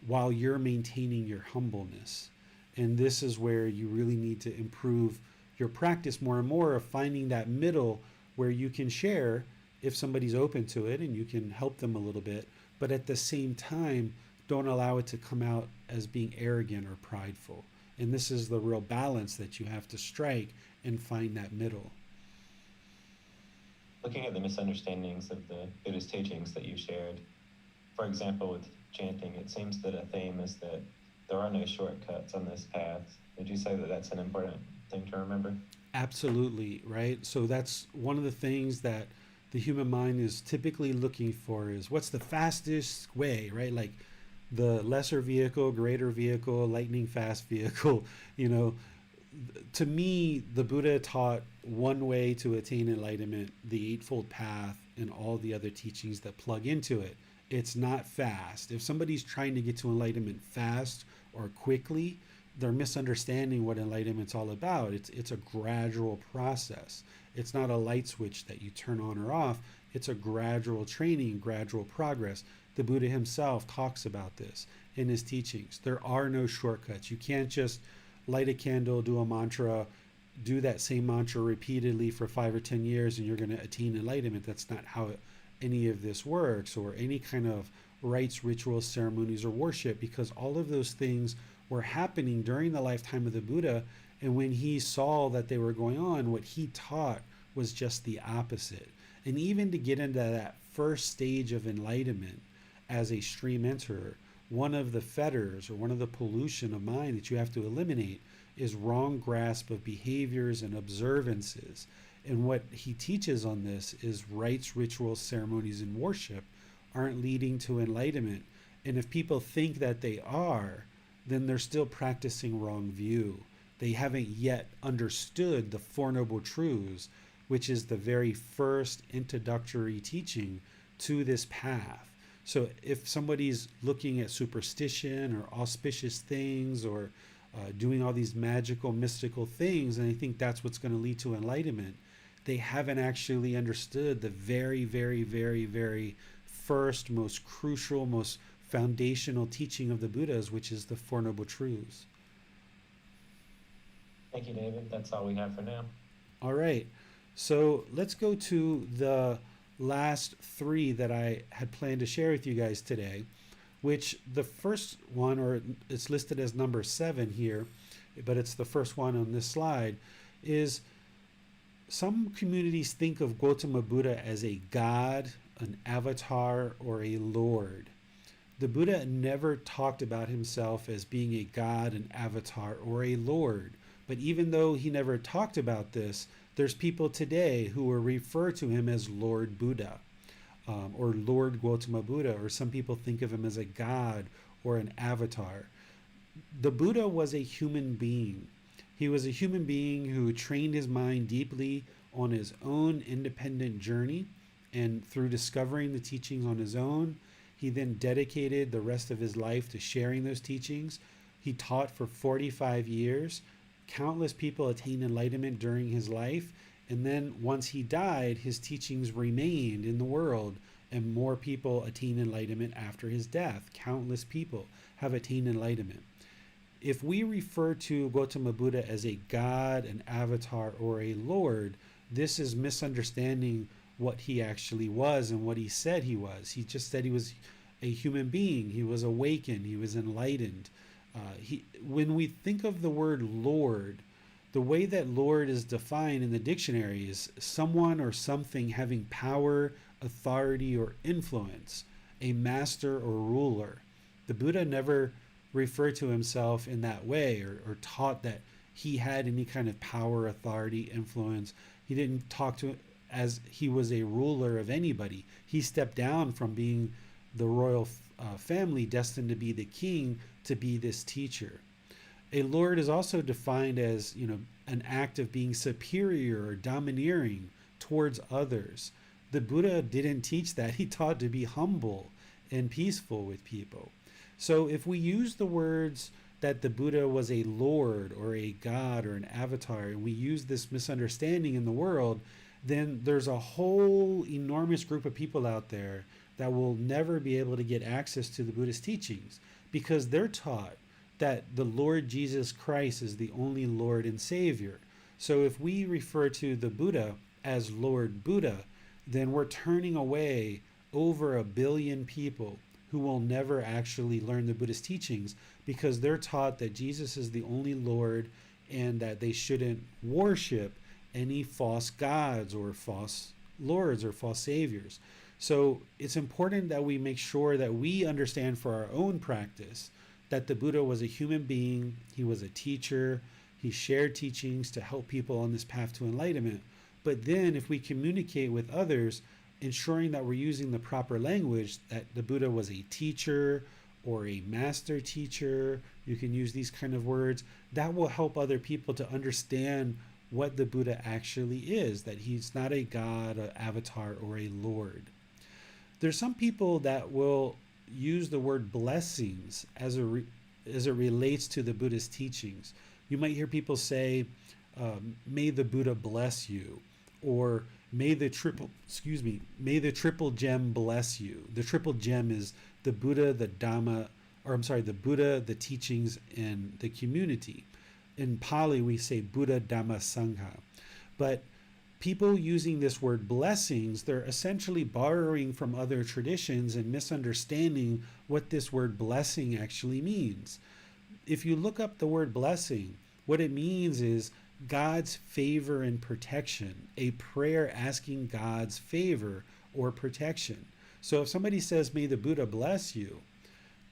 while you're maintaining your humbleness. And this is where you really need to improve your practice more and more of finding that middle where you can share if somebody's open to it and you can help them a little bit, but at the same time, don't allow it to come out as being arrogant or prideful. And this is the real balance that you have to strike and find that middle.
Looking at the misunderstandings of the Buddhist teachings that you shared, for example, with chanting, it seems that a theme is that there are no shortcuts on this path. Would you say that that's an important thing to remember?
Absolutely, right? So that's one of the things that the human mind is typically looking for is what's the fastest way, right? Like the lesser vehicle, greater vehicle, lightning fast vehicle, To me, the Buddha taught one way to attain enlightenment, the Eightfold Path, and all the other teachings that plug into it. It's not fast. If somebody's trying to get to enlightenment fast or quickly, they're misunderstanding what enlightenment's all about. It's a gradual process. It's not a light switch that you turn on or off. It's a gradual training, gradual progress. The Buddha himself talks about this in his teachings. There are no shortcuts. You can't just light a candle, do a mantra, do that same mantra repeatedly for 5 or 10 years and you're going to attain enlightenment. That's not how any of this works, or any kind of rites, rituals, ceremonies, or worship, because all of those things were happening during the lifetime of the Buddha. And when he saw that they were going on, what he taught was just the opposite. And even to get into that first stage of enlightenment as a stream enterer, one of the fetters or one of the pollution of mind that you have to eliminate is wrong grasp of behaviors and observances. And what he teaches on this is rites, rituals, ceremonies, and worship aren't leading to enlightenment. And if people think that they are, then they're still practicing wrong view. They haven't yet understood the Four Noble Truths, which is the very first introductory teaching to this path. So if somebody's looking at superstition or auspicious things or doing all these magical, mystical things, and they think that's what's going to lead to enlightenment, they haven't actually understood the very, very, very, very first, most crucial, most foundational teaching of the Buddhas, which is the Four Noble Truths.
Thank you, David. That's all we have for now.
All right. So let's go to the last three that I had planned to share with you guys today, which the first one, or it's listed as number 7 here, but it's the first one on this slide, is some communities think of Gotama Buddha as a god, an avatar, or a lord. The Buddha never talked about himself as being a god, an avatar, or a lord. But even though he never talked about this, there's people today who will refer to him as Lord Buddha, or Lord Gotama Buddha, or some people think of him as a god or an avatar. The Buddha was a human being. He was a human being who trained his mind deeply on his own independent journey, and through discovering the teachings on his own, he then dedicated the rest of his life to sharing those teachings. He taught for 45 years. Countless people attained enlightenment during his life, and then once he died, his teachings remained in the world, and more people attained enlightenment after his death. Countless people have attained enlightenment. If we refer to Gotama Buddha as a god, an avatar, or a lord, this is misunderstanding what he actually was and what he said he was. He just said he was a human being. He was awakened. He was enlightened. When we think of the word Lord, the way that Lord is defined in the dictionary is someone or something having power, authority, or influence, a master or ruler. The Buddha never referred to himself in that way or taught that he had any kind of power, authority, influence. He didn't talk to as he was a ruler of anybody. He stepped down from being the royal family destined to be the king to be this teacher. A lord is also defined as, an act of being superior or domineering towards others. The Buddha didn't teach that. He taught to be humble and peaceful with people. So if we use the words that the Buddha was a lord or a god or an avatar, and we use this misunderstanding in the world, then there's a whole enormous group of people out there that will never be able to get access to the Buddhist teachings because they're taught that the Lord Jesus Christ is the only Lord and Savior. So if we refer to the Buddha as Lord Buddha, then we're turning away over 1 billion people who will never actually learn the Buddhist teachings because they're taught that Jesus is the only Lord and that they shouldn't worship any false gods or false lords or false saviors. So it's important that we make sure that we understand for our own practice that the Buddha was a human being, he was a teacher, he shared teachings to help people on this path to enlightenment. But then if we communicate with others, ensuring that we're using the proper language, that the Buddha was a teacher or a master teacher, you can use these kind of words, that will help other people to understand what the Buddha actually is, that he's not a god, an avatar, or a lord. There's some people that will use the word blessings as it relates to the Buddhist teachings. You might hear people say, may the Buddha bless you, or may the triple gem bless you. The triple gem is the Buddha, the Buddha, the teachings, and the community. In Pali, we say Buddha, Dhamma, Sangha. But people using this word blessings, they're essentially borrowing from other traditions and misunderstanding what this word blessing actually means. If you look up the word blessing, what it means is God's favor and protection, a prayer asking God's favor or protection. So if somebody says, may the Buddha bless you,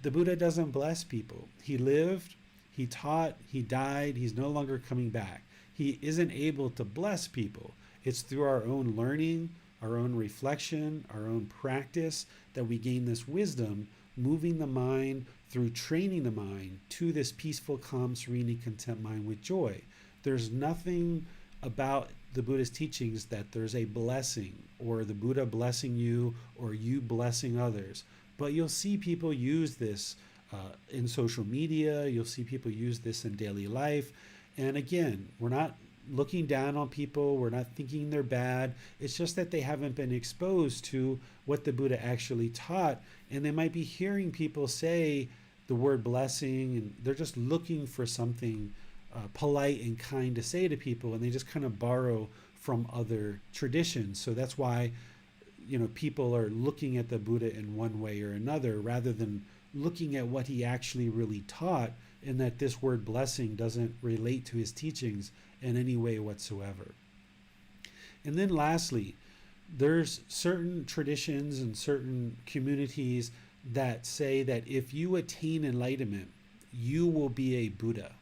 the Buddha doesn't bless people. He lived, he taught, he died, he's no longer coming back. He isn't able to bless people. It's through our own learning, our own reflection, our own practice that we gain this wisdom, moving the mind through training the mind to this peaceful, calm, serene, and content mind with joy. There's nothing about the Buddhist teachings that there's a blessing or the Buddha blessing you or you blessing others. But you'll see people use this in social media. You'll see people use this in daily life. And again, we're not looking down on people. We're not thinking they're bad. It's just that they haven't been exposed to what the Buddha actually taught. And they might be hearing people say the word blessing, and they're just looking for something polite and kind to say to people, and they just kind of borrow from other traditions. So that's why, people are looking at the Buddha in one way or another rather than looking at what he actually really taught, and that this word blessing doesn't relate to his teachings in any way whatsoever. And then lastly, there's certain traditions and certain communities that say that if you attain enlightenment, you will be a Buddha.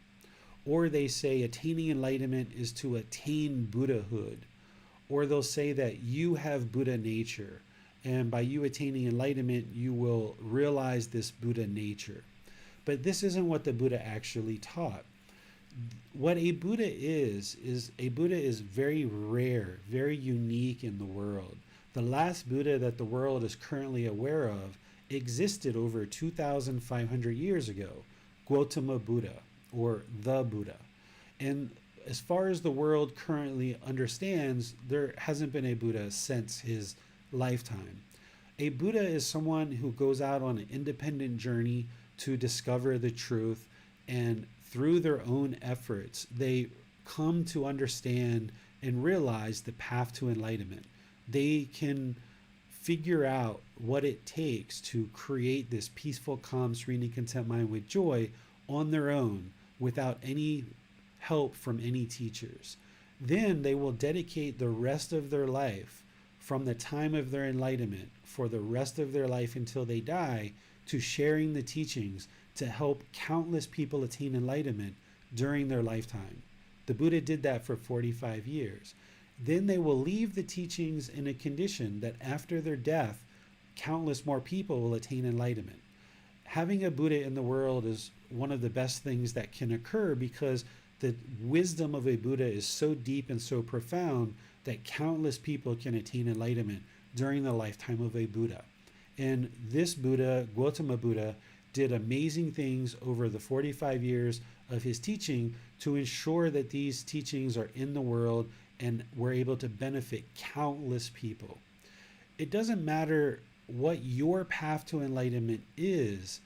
Or they say attaining enlightenment is to attain Buddhahood. Or they'll say that you have Buddha nature, and by you attaining enlightenment, you will realize this Buddha nature. But this isn't what the Buddha actually taught. What a Buddha is a Buddha is very rare, very unique in the world. The last Buddha that the world is currently aware of existed over 2,500 years ago, Gotama Buddha, or the Buddha. And as far as the world currently understands, there hasn't been a Buddha since his lifetime. A Buddha is someone who goes out on an independent journey to discover the truth, and through their own efforts, they come to understand and realize the path to enlightenment. They can figure out what it takes to create this peaceful, calm, serene, content mind with joy on their own without any help from any teachers. Then they will dedicate the rest of their life, from the time of their enlightenment for the rest of their life until they die, to sharing the teachings to help countless people attain enlightenment during their lifetime. The Buddha did that for 45 years. Then they will leave the teachings in a condition that after their death, countless more people will attain enlightenment. Having a Buddha in the world is one of the best things that can occur, because the wisdom of a Buddha is so deep and so profound that countless people can attain enlightenment during the lifetime of a Buddha. And this Buddha, Gotama Buddha, did amazing things over the 45 years of his teaching to ensure that these teachings are in the world and were able to benefit countless people. It doesn't matter what your path to enlightenment is.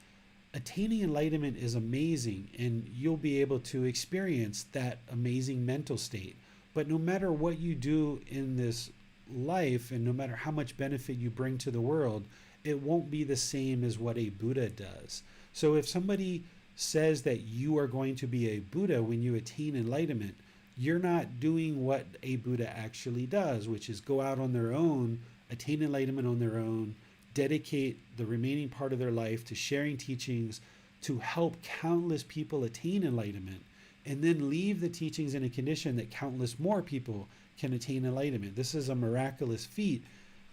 Attaining enlightenment is amazing, and you'll be able to experience that amazing mental state. But no matter what you do in this life, and no matter how much benefit you bring to the world, it won't be the same as what a Buddha does. So if somebody says that you are going to be a Buddha when you attain enlightenment, you're not doing what a Buddha actually does, which is go out on their own, attain enlightenment on their own, dedicate the remaining part of their life to sharing teachings to help countless people attain enlightenment, and then leave the teachings in a condition that countless more people can attain enlightenment. This is a miraculous feat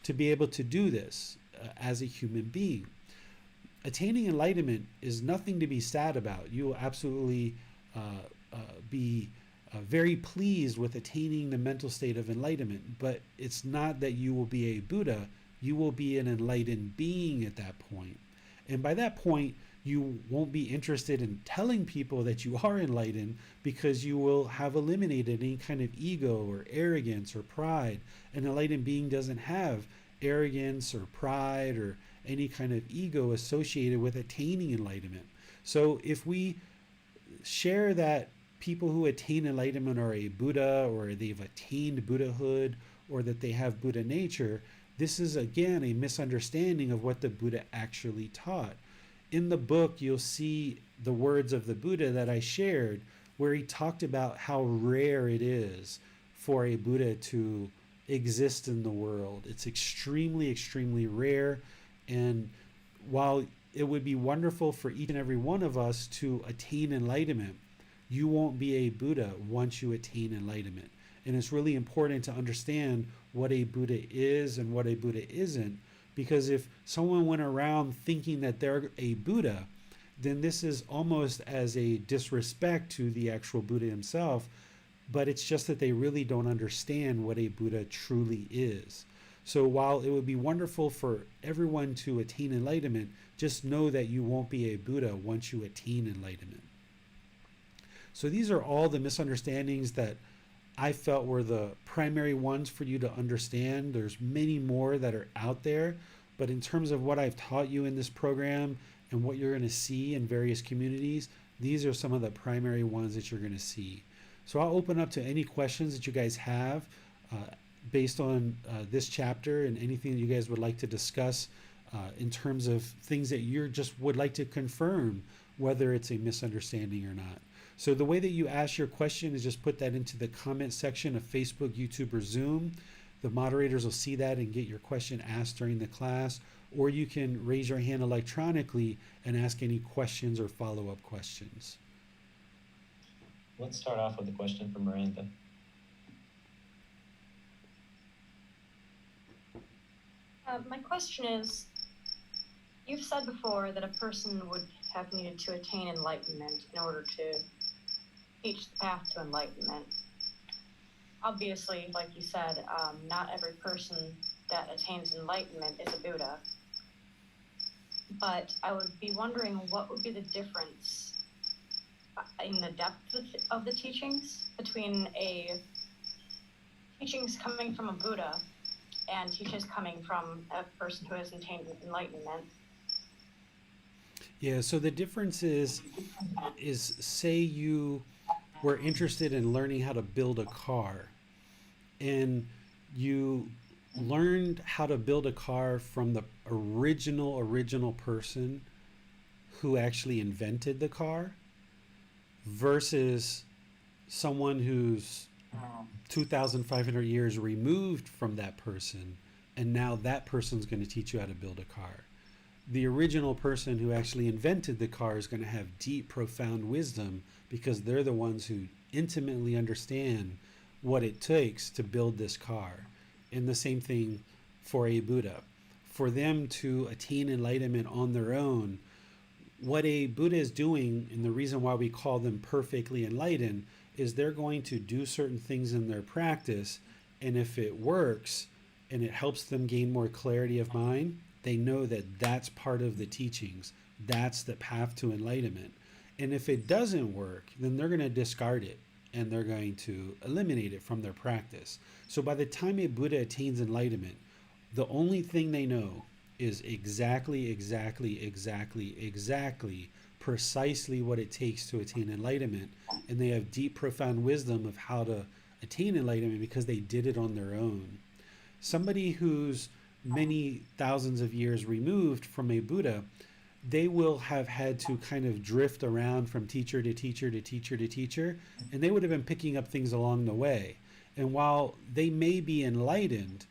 to be able to do this as a human being. Attaining enlightenment is nothing to be sad about. You will absolutely be very pleased with attaining the mental state of enlightenment, but it's not that you will be a Buddha. You will be an enlightened being at that point. And by that point, you won't be interested in telling people that you are enlightened, because you will have eliminated any kind of ego or arrogance or pride. An enlightened being doesn't have arrogance or pride or any kind of ego associated with attaining enlightenment. So if we share that people who attain enlightenment are a Buddha, or they've attained Buddhahood, or that they have Buddha nature, this is again a misunderstanding of what the Buddha actually taught. In the book, you'll see the words of the Buddha that I shared, where he talked about how rare it is for a Buddha to exist in the world. It's extremely, extremely rare. And while it would be wonderful for each and every one of us to attain enlightenment, you won't be a Buddha once you attain enlightenment. And it's really important to understand what a Buddha is and what a Buddha isn't, because if someone went around thinking that they're a Buddha, then this is almost as a disrespect to the actual Buddha himself, but it's just that they really don't understand what a Buddha truly is. So while it would be wonderful for everyone to attain enlightenment, just know that you won't be a Buddha once you attain enlightenment. So these are all the misunderstandings that I felt were the primary ones for you to understand. There's many more that are out there, but in terms of what I've taught you in this program and what you're going to see in various communities, these are some of the primary ones that you're going to see. So I'll open up to any questions that you guys have based on this chapter, and anything that you guys would like to discuss in terms of things that you just would like to confirm, whether it's a misunderstanding or not. So the way that you ask your question is just put that into the comment section of Facebook, YouTube, or Zoom. The moderators will see that and get your question asked during the class, or you can raise your hand electronically and ask any questions or follow-up questions.
Let's start off with a question from Miranda.
My question is, you've said before that a person would have needed to attain enlightenment in order to teach the path to enlightenment. Obviously, like you said, not every person that attains enlightenment is a Buddha. But I would be wondering, what would be the difference in the depth of the teachings between teachings coming from a Buddha and teachings coming from a person who has attained enlightenment?
Yeah, so the difference is say you were interested in learning how to build a car, and you learned how to build a car from the original person who actually invented the car versus someone who's 2,500 years removed from that person, and now that person's going to teach you how to build a car. The original person who actually invented the car is going to have deep, profound wisdom because they're the ones who intimately understand what it takes to build this car. And the same thing for a Buddha. For them to attain enlightenment on their own, what a Buddha is doing, and the reason why we call them perfectly enlightened, is they're going to do certain things in their practice, and if it works and it helps them gain more clarity of mind, they know that that's part of the teachings. That's the path to enlightenment. And if it doesn't work, then they're going to discard it and they're going to eliminate it from their practice. So by the time a Buddha attains enlightenment, the only thing they know is exactly, precisely what it takes to attain enlightenment. And they have deep, profound wisdom of how to attain enlightenment because they did it on their own. Somebody who's many thousands of years removed from a Buddha, they will have had to kind of drift around from teacher to teacher to teacher to teacher, and they would have been picking up things along the way. And while they may be enlightened,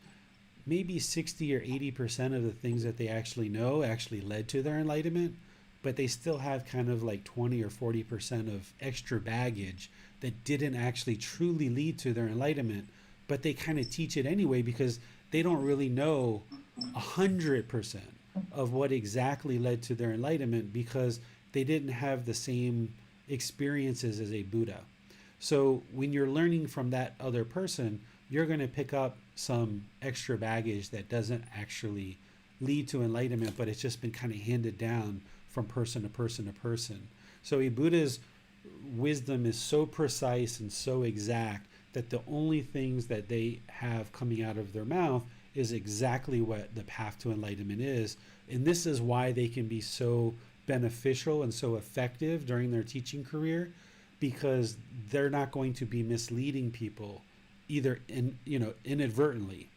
maybe 60 or 80% of the things that they actually know actually led to their enlightenment, but they still have kind of like 20 or 40% of extra baggage that didn't actually truly lead to their enlightenment, but they kind of teach it anyway because they don't really know 100% of what exactly led to their enlightenment because they didn't have the same experiences as a Buddha. So when you're learning from that other person, you're going to pick up some extra baggage that doesn't actually lead to enlightenment, but it's just been kind of handed down from person to person to person. So a Buddha's wisdom is so precise and so exact that the only things that they have coming out of their mouth is exactly what the path to enlightenment is. And this is why they can be so beneficial and so effective during their teaching career, because they're not going to be misleading people either inadvertently.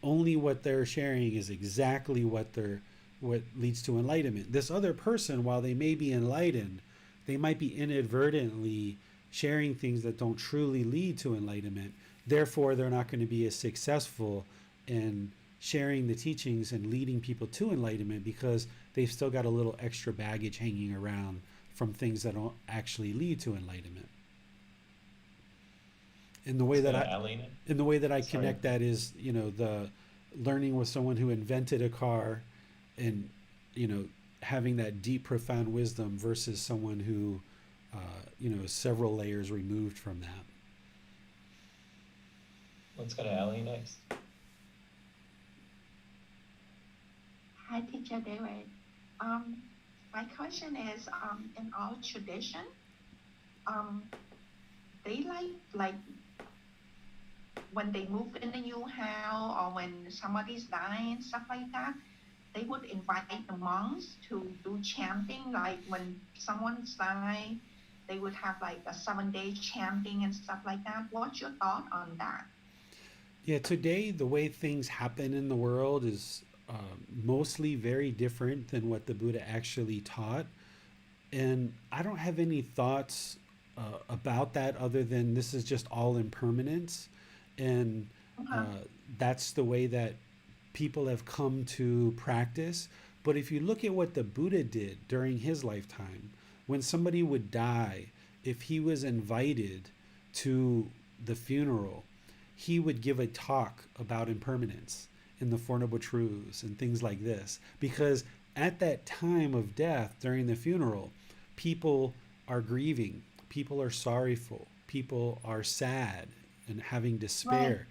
Only what they're sharing is exactly what leads to enlightenment. This other person, while they may be enlightened, they might be inadvertently sharing things that don't truly lead to enlightenment. Therefore, they're not going to be as successful in sharing the teachings and leading people to enlightenment because they've still got a little extra baggage hanging around from things that don't actually lead to enlightenment. In the way that I connect that is, the learning with someone who invented a car and, having that deep, profound wisdom versus someone who, is several layers removed from that.
Let's go to Ellie next.
Hi, Teacher David. My question is, in our tradition, they like when they move in a new house or when somebody's dying, stuff like that, they would invite the monks to do chanting. Like when someone's dying, they would have like a 7-day chanting and stuff like that. What's your thought on that?
Yeah, today the way things happen in the world is mostly very different than what the Buddha actually taught. And I don't have any thoughts about that other than this is just all impermanence. And that's the way that people have come to practice. But if you look at what the Buddha did during his lifetime, when somebody would die, if he was invited to the funeral, he would give a talk about impermanence in the Four Noble Truths and things like this. Because at that time of death, during the funeral, people are grieving, people are sorrowful, people are sad and having despair. Right.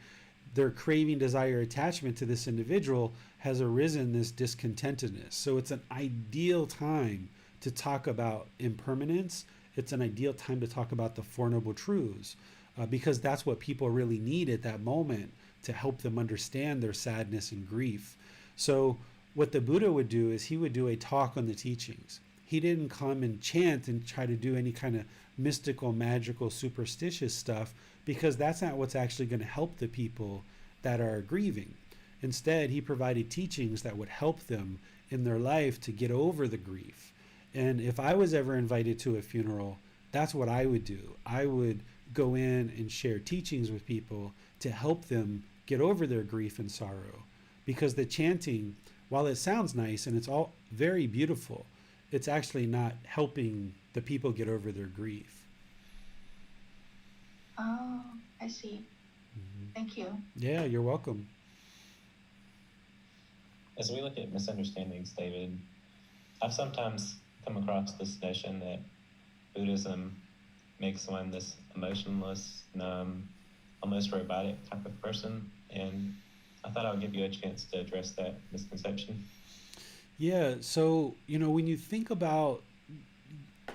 Their craving, desire, attachment to this individual has arisen this discontentedness. So it's an ideal time to talk about impermanence. It's an ideal time to talk about the Four Noble Truths because that's what people really need at that moment to help them understand their sadness and grief. So what the Buddha would do is he would do a talk on the teachings. He didn't come and chant and try to do any kind of mystical, magical, superstitious stuff because that's not what's actually going to help the people that are grieving. Instead, he provided teachings that would help them in their life to get over the grief. And if I was ever invited to a funeral, that's what I would do. I would go in and share teachings with people to help them get over their grief and sorrow. Because the chanting, while it sounds nice and it's all very beautiful, it's actually not helping the people get over their grief.
Oh, I see. Thank you.
Yeah, you're welcome.
As we look at misunderstandings, David, I've sometimes come across this notion that Buddhism makes one this emotionless, numb, almost robotic type of person, and I thought I would give you a chance to address that misconception.
Yeah, so, when you think about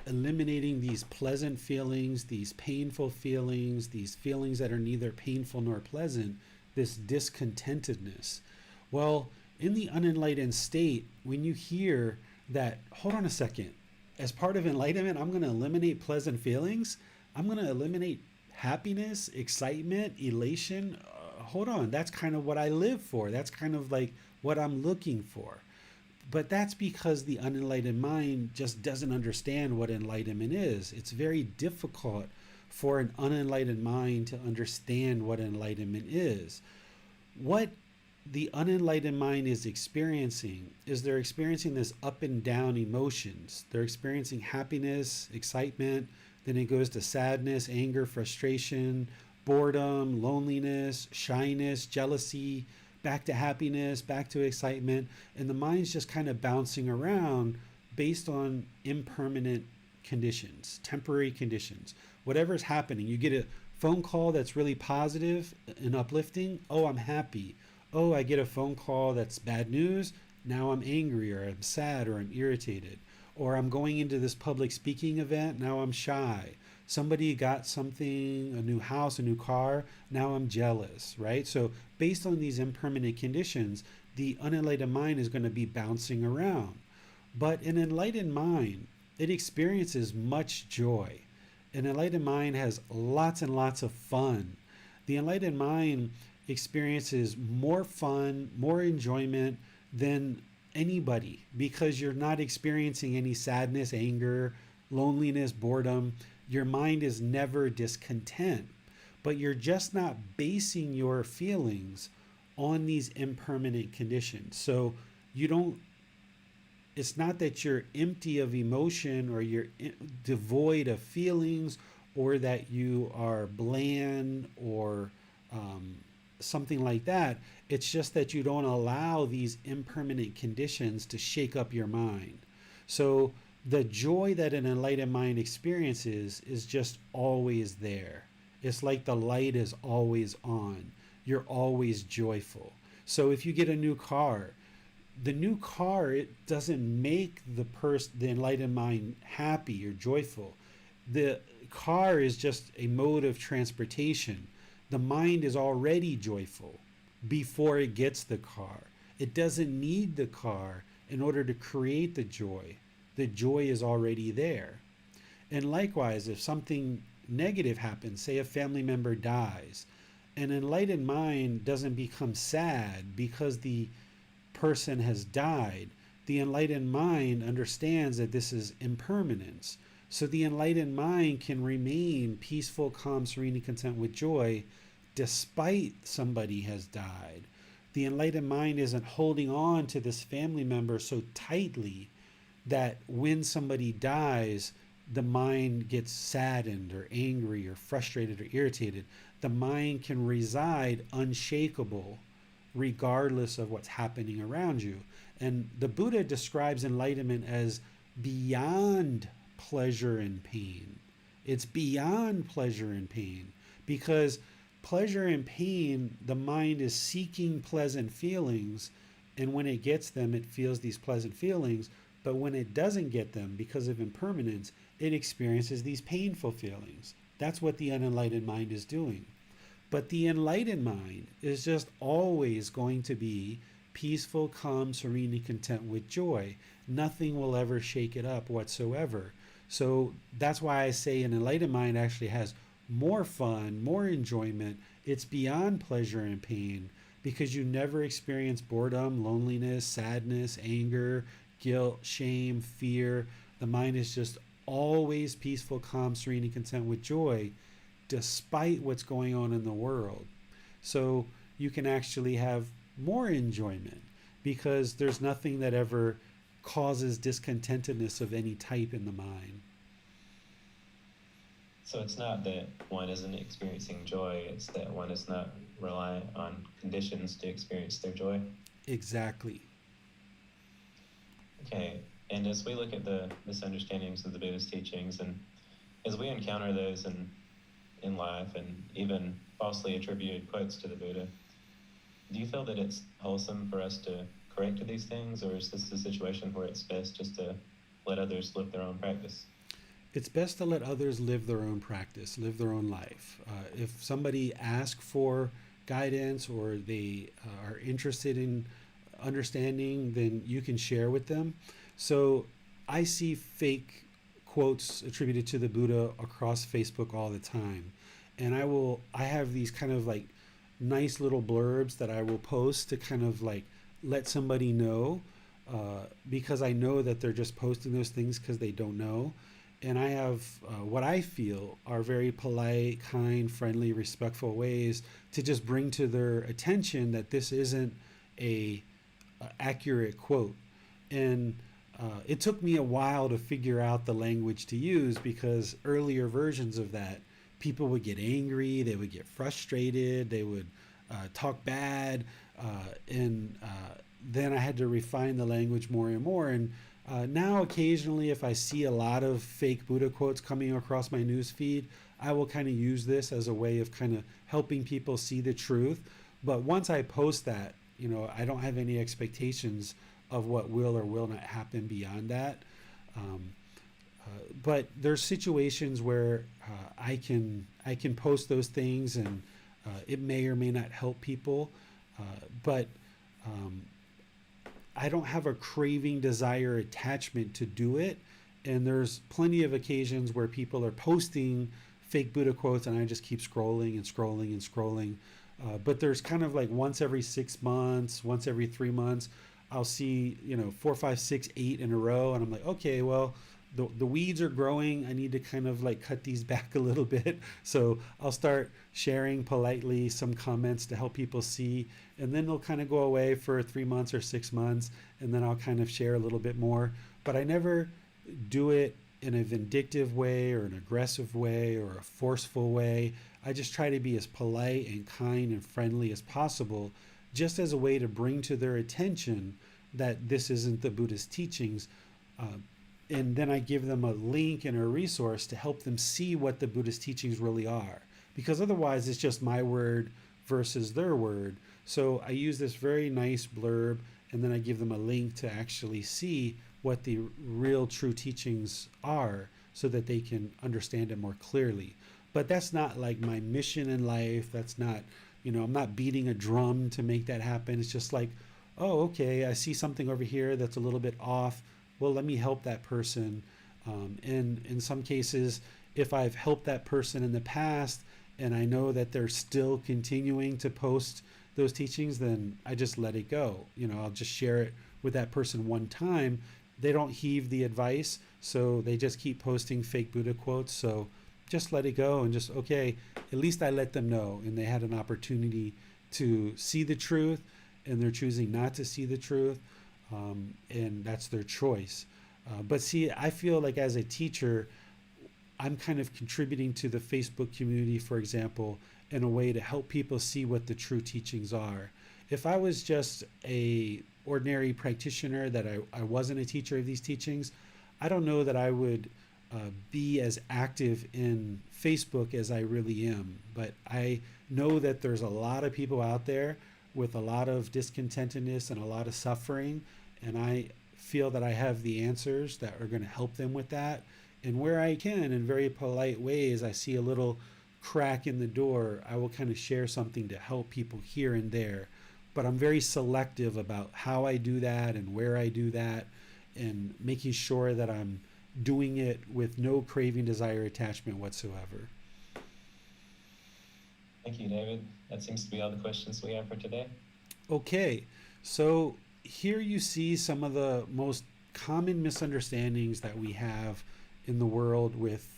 eliminating these pleasant feelings, these painful feelings, these feelings that are neither painful nor pleasant, this discontentedness. Well, in the unenlightened state, when you hear that, hold on a second, as part of enlightenment, I'm going to eliminate pleasant feelings, I'm going to eliminate happiness, excitement, elation. Hold on, that's kind of what I live for. That's kind of like what I'm looking for. But that's because the unenlightened mind just doesn't understand what enlightenment is. It's very difficult for an unenlightened mind to understand what enlightenment is. What the unenlightened mind is experiencing is they're experiencing this up and down emotions. They're experiencing happiness, excitement, then it goes to sadness, anger, frustration, boredom, loneliness, shyness, jealousy, back to happiness, back to excitement, and the mind's just kind of bouncing around based on impermanent conditions, temporary conditions. Whatever's happening, you get a phone call that's really positive and uplifting. Oh, I'm happy. Oh, I get a phone call that's bad news. Now I'm angry, or I'm sad, or I'm irritated. Or I'm going into this public speaking event. Now I'm shy. Somebody got something, a new house, a new car. Now I'm jealous, right? So based on these impermanent conditions, the unenlightened mind is going to be bouncing around. But an enlightened mind, it experiences much joy. An enlightened mind has lots and lots of fun. The enlightened mind experiences more fun, more enjoyment than anybody, because you're not experiencing any sadness, anger, loneliness, boredom. Your mind is never discontent, but you're just not basing your feelings on these impermanent conditions. So it's not that you're empty of emotion, or you're devoid of feelings, or that you are bland, or something like that. It's just that you don't allow these impermanent conditions to shake up your mind. So the joy that an enlightened mind experiences is just always there. It's like the light is always on. You're always joyful. So if you get a new car, the new car, it doesn't make the enlightened mind happy or joyful. The car is just a mode of transportation. The mind is already joyful before it gets the car. It doesn't need the car in order to create the joy. The joy is already there. And likewise, if something negative happens, say a family member dies, an enlightened mind doesn't become sad because the person has died. The enlightened mind understands that this is impermanence. So the enlightened mind can remain peaceful, calm, serene, and content with joy despite somebody has died. The enlightened mind isn't holding on to this family member so tightly that when somebody dies, the mind gets saddened or angry or frustrated or irritated. The mind can reside unshakable regardless of what's happening around you. And the Buddha describes enlightenment as beyond pleasure and pain. It's beyond pleasure and pain, because pleasure and pain, the mind is seeking pleasant feelings, and when it gets them, it feels these pleasant feelings. But when it doesn't get them because of impermanence, it experiences these painful feelings. That's what the unenlightened mind is doing. But the enlightened mind is just always going to be peaceful, calm, serene, and content with joy. Nothing will ever shake it up whatsoever. So that's why I say an enlightened mind actually has more fun, more enjoyment. It's beyond pleasure and pain because you never experience boredom, loneliness, sadness, anger, guilt, shame, fear. The mind is just always peaceful, calm, serene, and content with joy, despite what's going on in the world. So you can actually have more enjoyment because there's nothing that ever causes discontentedness of any type in the mind.
So it's not that one isn't experiencing joy, it's that one is not reliant on conditions to experience their joy.
Exactly.
Okay, and as we look at the misunderstandings of the Buddhist teachings, and as we encounter those in life, and even falsely attributed quotes to the Buddha, do you feel that it's wholesome for us to correct these things, or is this a situation where it's best just to let others live their own practice?
It's best to let others live their own practice, live their own life. If somebody asks for guidance or they are interested in understanding, then you can share with them. So I see fake quotes attributed to the Buddha across Facebook all the time. And I have these kind of like nice little blurbs that I will post to kind of like let somebody know, because I know that they're just posting those things because they don't know. And I have what I feel are very polite, kind, friendly, respectful ways to just bring to their attention that this isn't a accurate quote. And it took me a while to figure out the language to use, because earlier versions of that, people would get angry, they would get frustrated, they would talk bad, and then I had to refine the language more and more. And now occasionally if I see a lot of fake Buddha quotes coming across my news feed, I will kind of use this as a way of kind of helping people see the truth. But once I post that, I don't have any expectations of what will or will not happen beyond that. But there's situations where I can post those things, and it may or may not help people, but I don't have a craving, desire, attachment to do it. And there's plenty of occasions where people are posting fake Buddha quotes and I just keep scrolling and scrolling and scrolling. But there's kind of like once every 6 months, once every 3 months, I'll see, 4, 5, 6, 8 in a row. And I'm like, okay, well, the weeds are growing. I need to kind of like cut these back a little bit. So I'll start sharing politely some comments to help people see, and then they'll kind of go away for 3 months or 6 months, and then I'll kind of share a little bit more. But I never do it in a vindictive way or an aggressive way or a forceful way. I just try to be as polite and kind and friendly as possible, just as a way to bring to their attention that this isn't the Buddhist teachings. And then I give them a link and a resource to help them see what the Buddhist teachings really are. Because otherwise it's just my word versus their word. So I use this very nice blurb, and then I give them a link to actually see what the real true teachings are so that they can understand it more clearly. But that's not like my mission in life. That's not, I'm not beating a drum to make that happen. It's just like, oh, okay, I see something over here that's a little bit off. Well, let me help that person. And in some cases, if I've helped that person in the past and I know that they're still continuing to post those teachings, then I just let it go. I'll just share it with that person one time. They don't heed the advice, so they just keep posting fake Buddha quotes. So just let it go and just, okay, at least I let them know, and they had an opportunity to see the truth, and they're choosing not to see the truth. And that's their choice. But see, I feel like as a teacher, I'm kind of contributing to the Facebook community, for example, in a way to help people see what the true teachings are. If I was just a ordinary practitioner, that I wasn't a teacher of these teachings, I don't know that I would be as active in Facebook as I really am. But I know that there's a lot of people out there with a lot of discontentedness and a lot of suffering, and I feel that I have the answers that are going to help them with that. And where I can, in very polite ways, I see a little crack in the door, I will kind of share something to help people here and there. But I'm very selective about how I do that and where I do that, and making sure that I'm doing it with no craving, desire, attachment whatsoever.
Thank you, David. That seems to be all the questions we have for today.
Okay, so here you see some of the most common misunderstandings that we have in the world with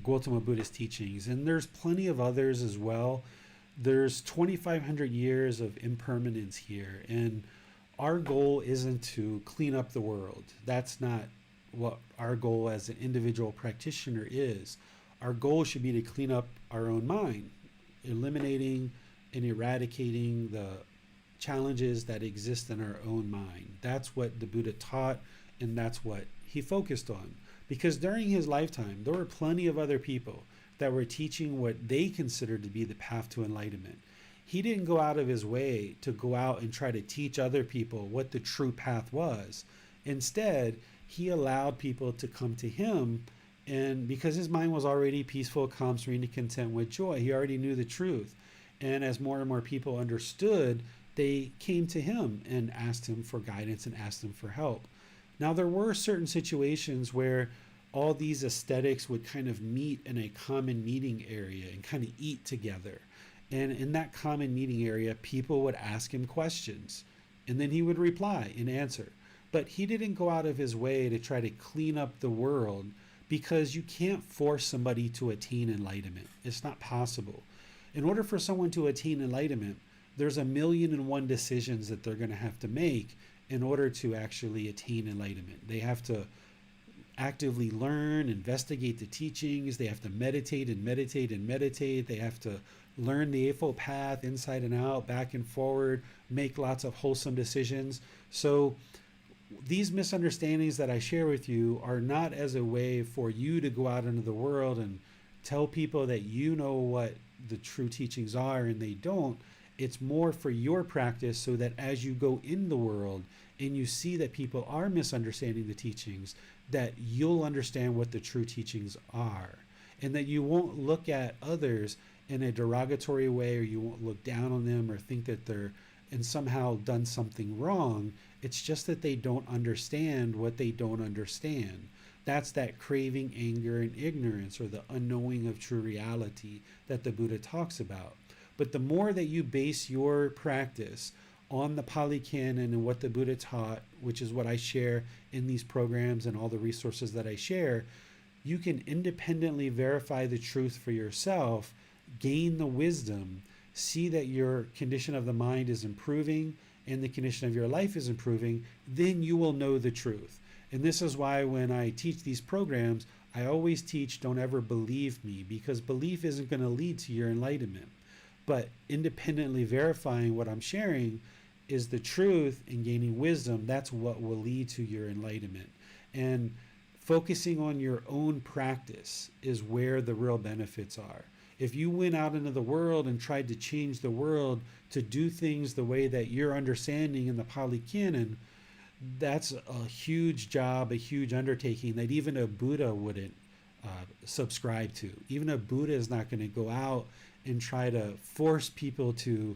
Gautama Buddhist teachings, and there's plenty of others as well. There's 2,500 years of impermanence here, and our goal isn't to clean up the world. That's not what our goal as an individual practitioner is. Our goal should be to clean up our own mind, eliminating and eradicating the challenges that exist in our own mind. That's what the Buddha taught, and that's what he focused on. Because during his lifetime, there were plenty of other people that were teaching what they considered to be the path to enlightenment. He didn't go out of his way to go out and try to teach other people what the true path was. Instead, he allowed people to come to him, and because his mind was already peaceful, calm, serene, and content with joy, he already knew the truth. And as more and more people understood, they came to him and asked him for guidance and asked him for help. Now, there were certain situations where all these aesthetics would kind of meet in a common meeting area and kind of eat together. And in that common meeting area, people would ask him questions, and then he would reply and answer. But he didn't go out of his way to try to clean up the world, because you can't force somebody to attain enlightenment. It's not possible. In order for someone to attain enlightenment, there's 1,000,001 decisions that they're going to have to make in order to actually attain enlightenment. They have to actively learn, investigate the teachings. They have to meditate and meditate and meditate. They have to learn the Eightfold Path inside and out, back and forward, make lots of wholesome decisions. So these misunderstandings that I share with you are not as a way for you to go out into the world and tell people that you know what the true teachings are and they don't. It's more for your practice, so that as you go in the world and you see that people are misunderstanding the teachings, that you'll understand what the true teachings are, and that you won't look at others in a derogatory way, or you won't look down on them or think that they're and somehow done something wrong. It's just that they don't understand what they don't understand. That's that craving, anger, and ignorance, or the unknowing of true reality that the Buddha talks about. But the more that you base your practice on the Pali Canon and what the Buddha taught, which is what I share in these programs and all the resources that I share, you can independently verify the truth for yourself, gain the wisdom, see that your condition of the mind is improving and the condition of your life is improving. Then you will know the truth. And this is why when I teach these programs, I always teach, don't ever believe me, because belief isn't going to lead to your enlightenment. But independently verifying what I'm sharing is the truth and gaining wisdom. That's what will lead to your enlightenment. And focusing on your own practice is where the real benefits are. If you went out into the world and tried to change the world to do things the way that you're understanding in the Pali Canon, that's a huge job, a huge undertaking that even a Buddha wouldn't subscribe to. Even a Buddha is not going to go out and try to force people to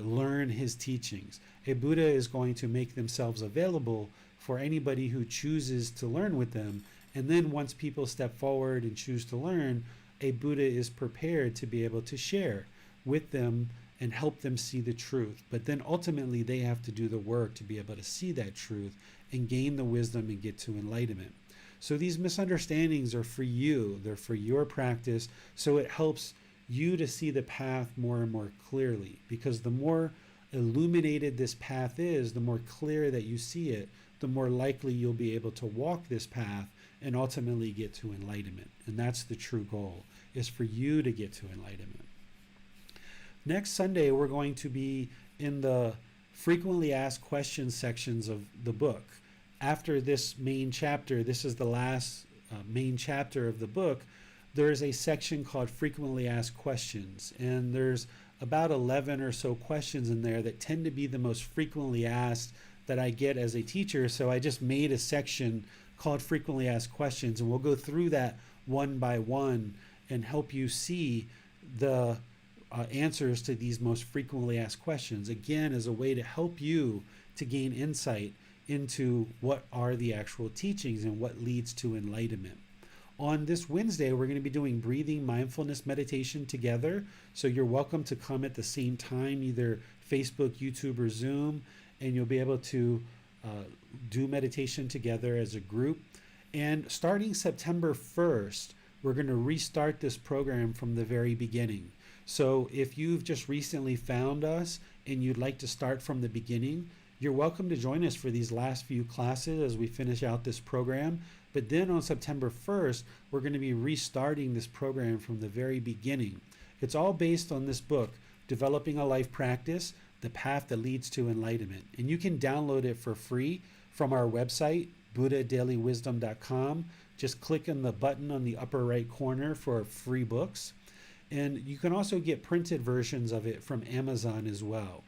learn his teachings. A Buddha is going to make themselves available for anybody who chooses to learn with them. And then once people step forward and choose to learn, a Buddha is prepared to be able to share with them and help them see the truth. But then ultimately they have to do the work to be able to see that truth and gain the wisdom and get to enlightenment. So these misunderstandings are for you. They're for your practice. So it helps you to see the path more and more clearly, because the more illuminated this path is, the more clear that you see it, the more likely you'll be able to walk this path and ultimately get to enlightenment. And that's the true goal, is for you to get to enlightenment. Next Sunday, we're going to be in the frequently asked questions sections of the book. After this main chapter, this is the last main chapter of the book, there's a section called frequently asked questions. And there's about 11 or so questions in there that tend to be the most frequently asked that I get as a teacher. So I just made a section called frequently asked questions, and we'll go through that one by one and help you see the answers to these most frequently asked questions, again, as a way to help you to gain insight into what are the actual teachings and what leads to enlightenment. on this Wednesday, we're going to be doing breathing mindfulness meditation together. So you're welcome to come at the same time, either Facebook, YouTube, or Zoom, and you'll be able to do meditation together as a group. And starting September 1st, we're going to restart this program from the very beginning. So if you've just recently found us and you'd like to start from the beginning, you're welcome to join us for these last few classes as we finish out this program. But then on September 1st, we're going to be restarting this program from the very beginning. It's all based on this book, Developing a Life Practice, The Path That Leads to Enlightenment. And you can download it for free from our website, buddhadailywisdom.com. Just click on the button on the upper right corner for free books. And you can also get printed versions of it from Amazon as well.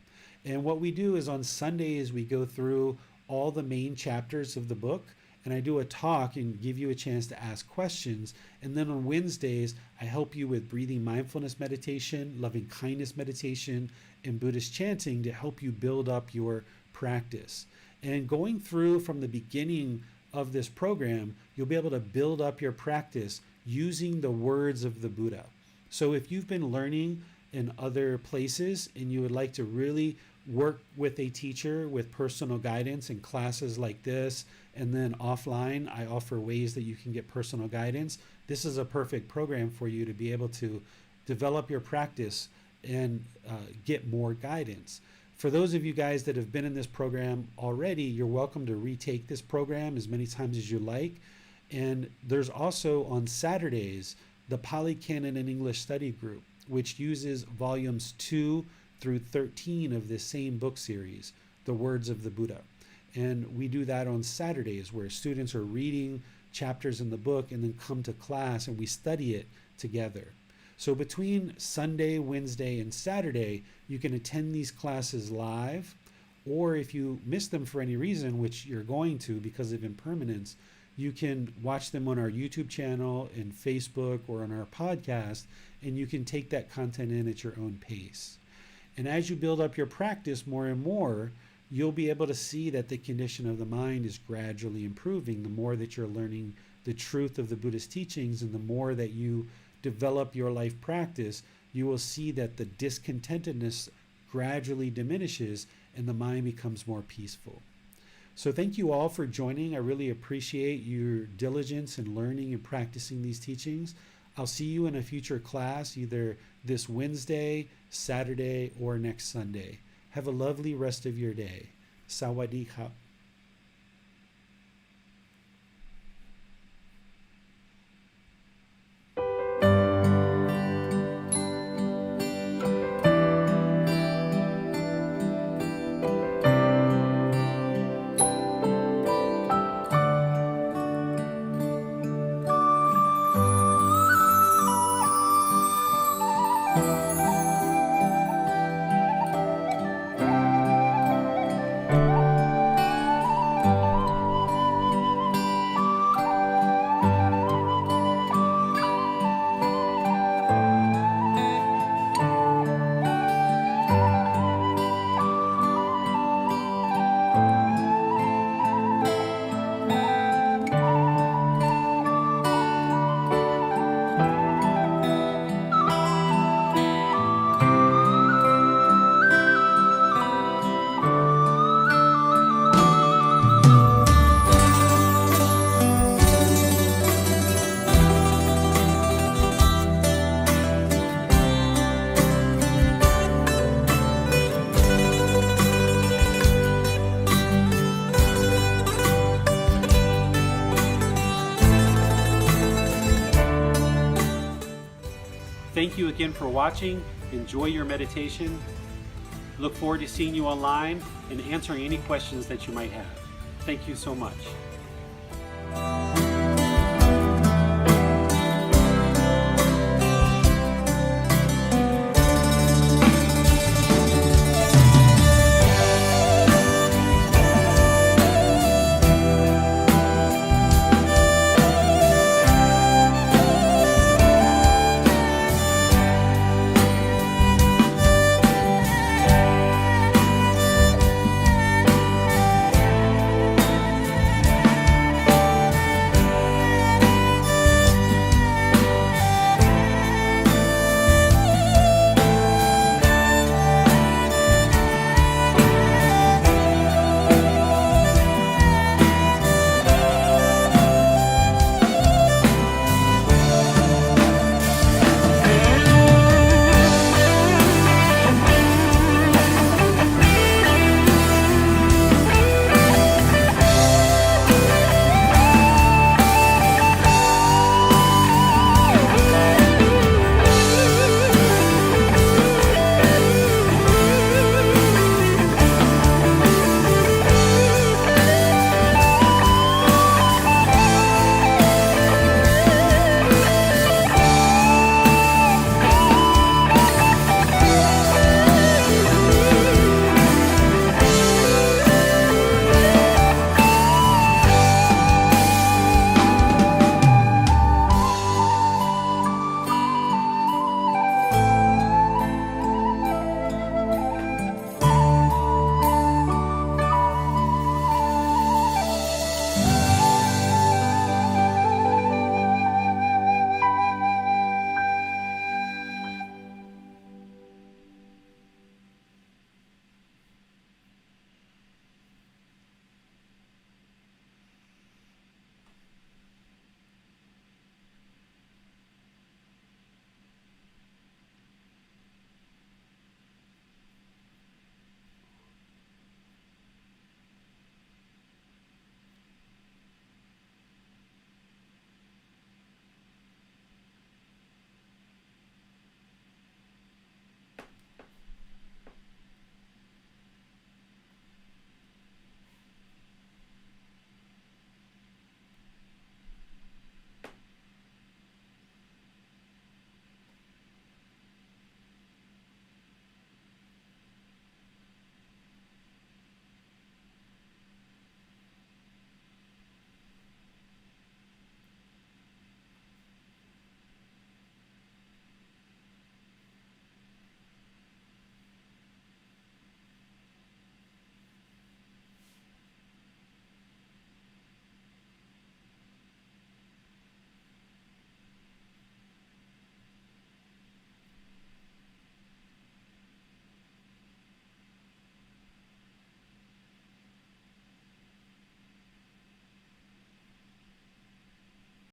And what we do is on Sundays, we go through all the main chapters of the book, and I do a talk and give you a chance to ask questions. And then on Wednesdays, I help you with breathing mindfulness meditation, loving kindness meditation, and Buddhist chanting to help you build up your practice. And going through from the beginning of this program, you'll be able to build up your practice using the words of the Buddha. So if you've been learning in other places and you would like to really work with a teacher with personal guidance in classes like this, and then offline, I offer ways that you can get personal guidance. This is a perfect program for you to be able to develop your practice and get more guidance. For those of you guys that have been in this program already, you're welcome to retake this program as many times as you like. And there's also on Saturdays, the Pali Canon and English Study Group, which uses volumes 2 through 13 of this same book series, The Words of the Buddha. And we do that on Saturdays, where students are reading chapters in the book and then come to class and we study it together. So between Sunday, Wednesday, and Saturday, you can attend these classes live, or if you miss them for any reason, which you're going to because of impermanence, you can watch them on our YouTube channel and Facebook or on our podcast, and you can take that content in at your own pace. And as you build up your practice more and more, you'll be able to see that the condition of the mind is gradually improving the more that you're learning the truth of the Buddhist teachings, and the more that you develop your life practice, you will see that the discontentedness gradually diminishes and the mind becomes more peaceful. So thank you all for joining. I really appreciate your diligence in learning and practicing these teachings. I'll see you in a future class, either this Wednesday, Saturday, or next Sunday. Have a lovely rest of your day. Sawadee krap. Thank you again for watching. Enjoy your meditation. Look forward to seeing you online and answering any questions that you might have. Thank you so much.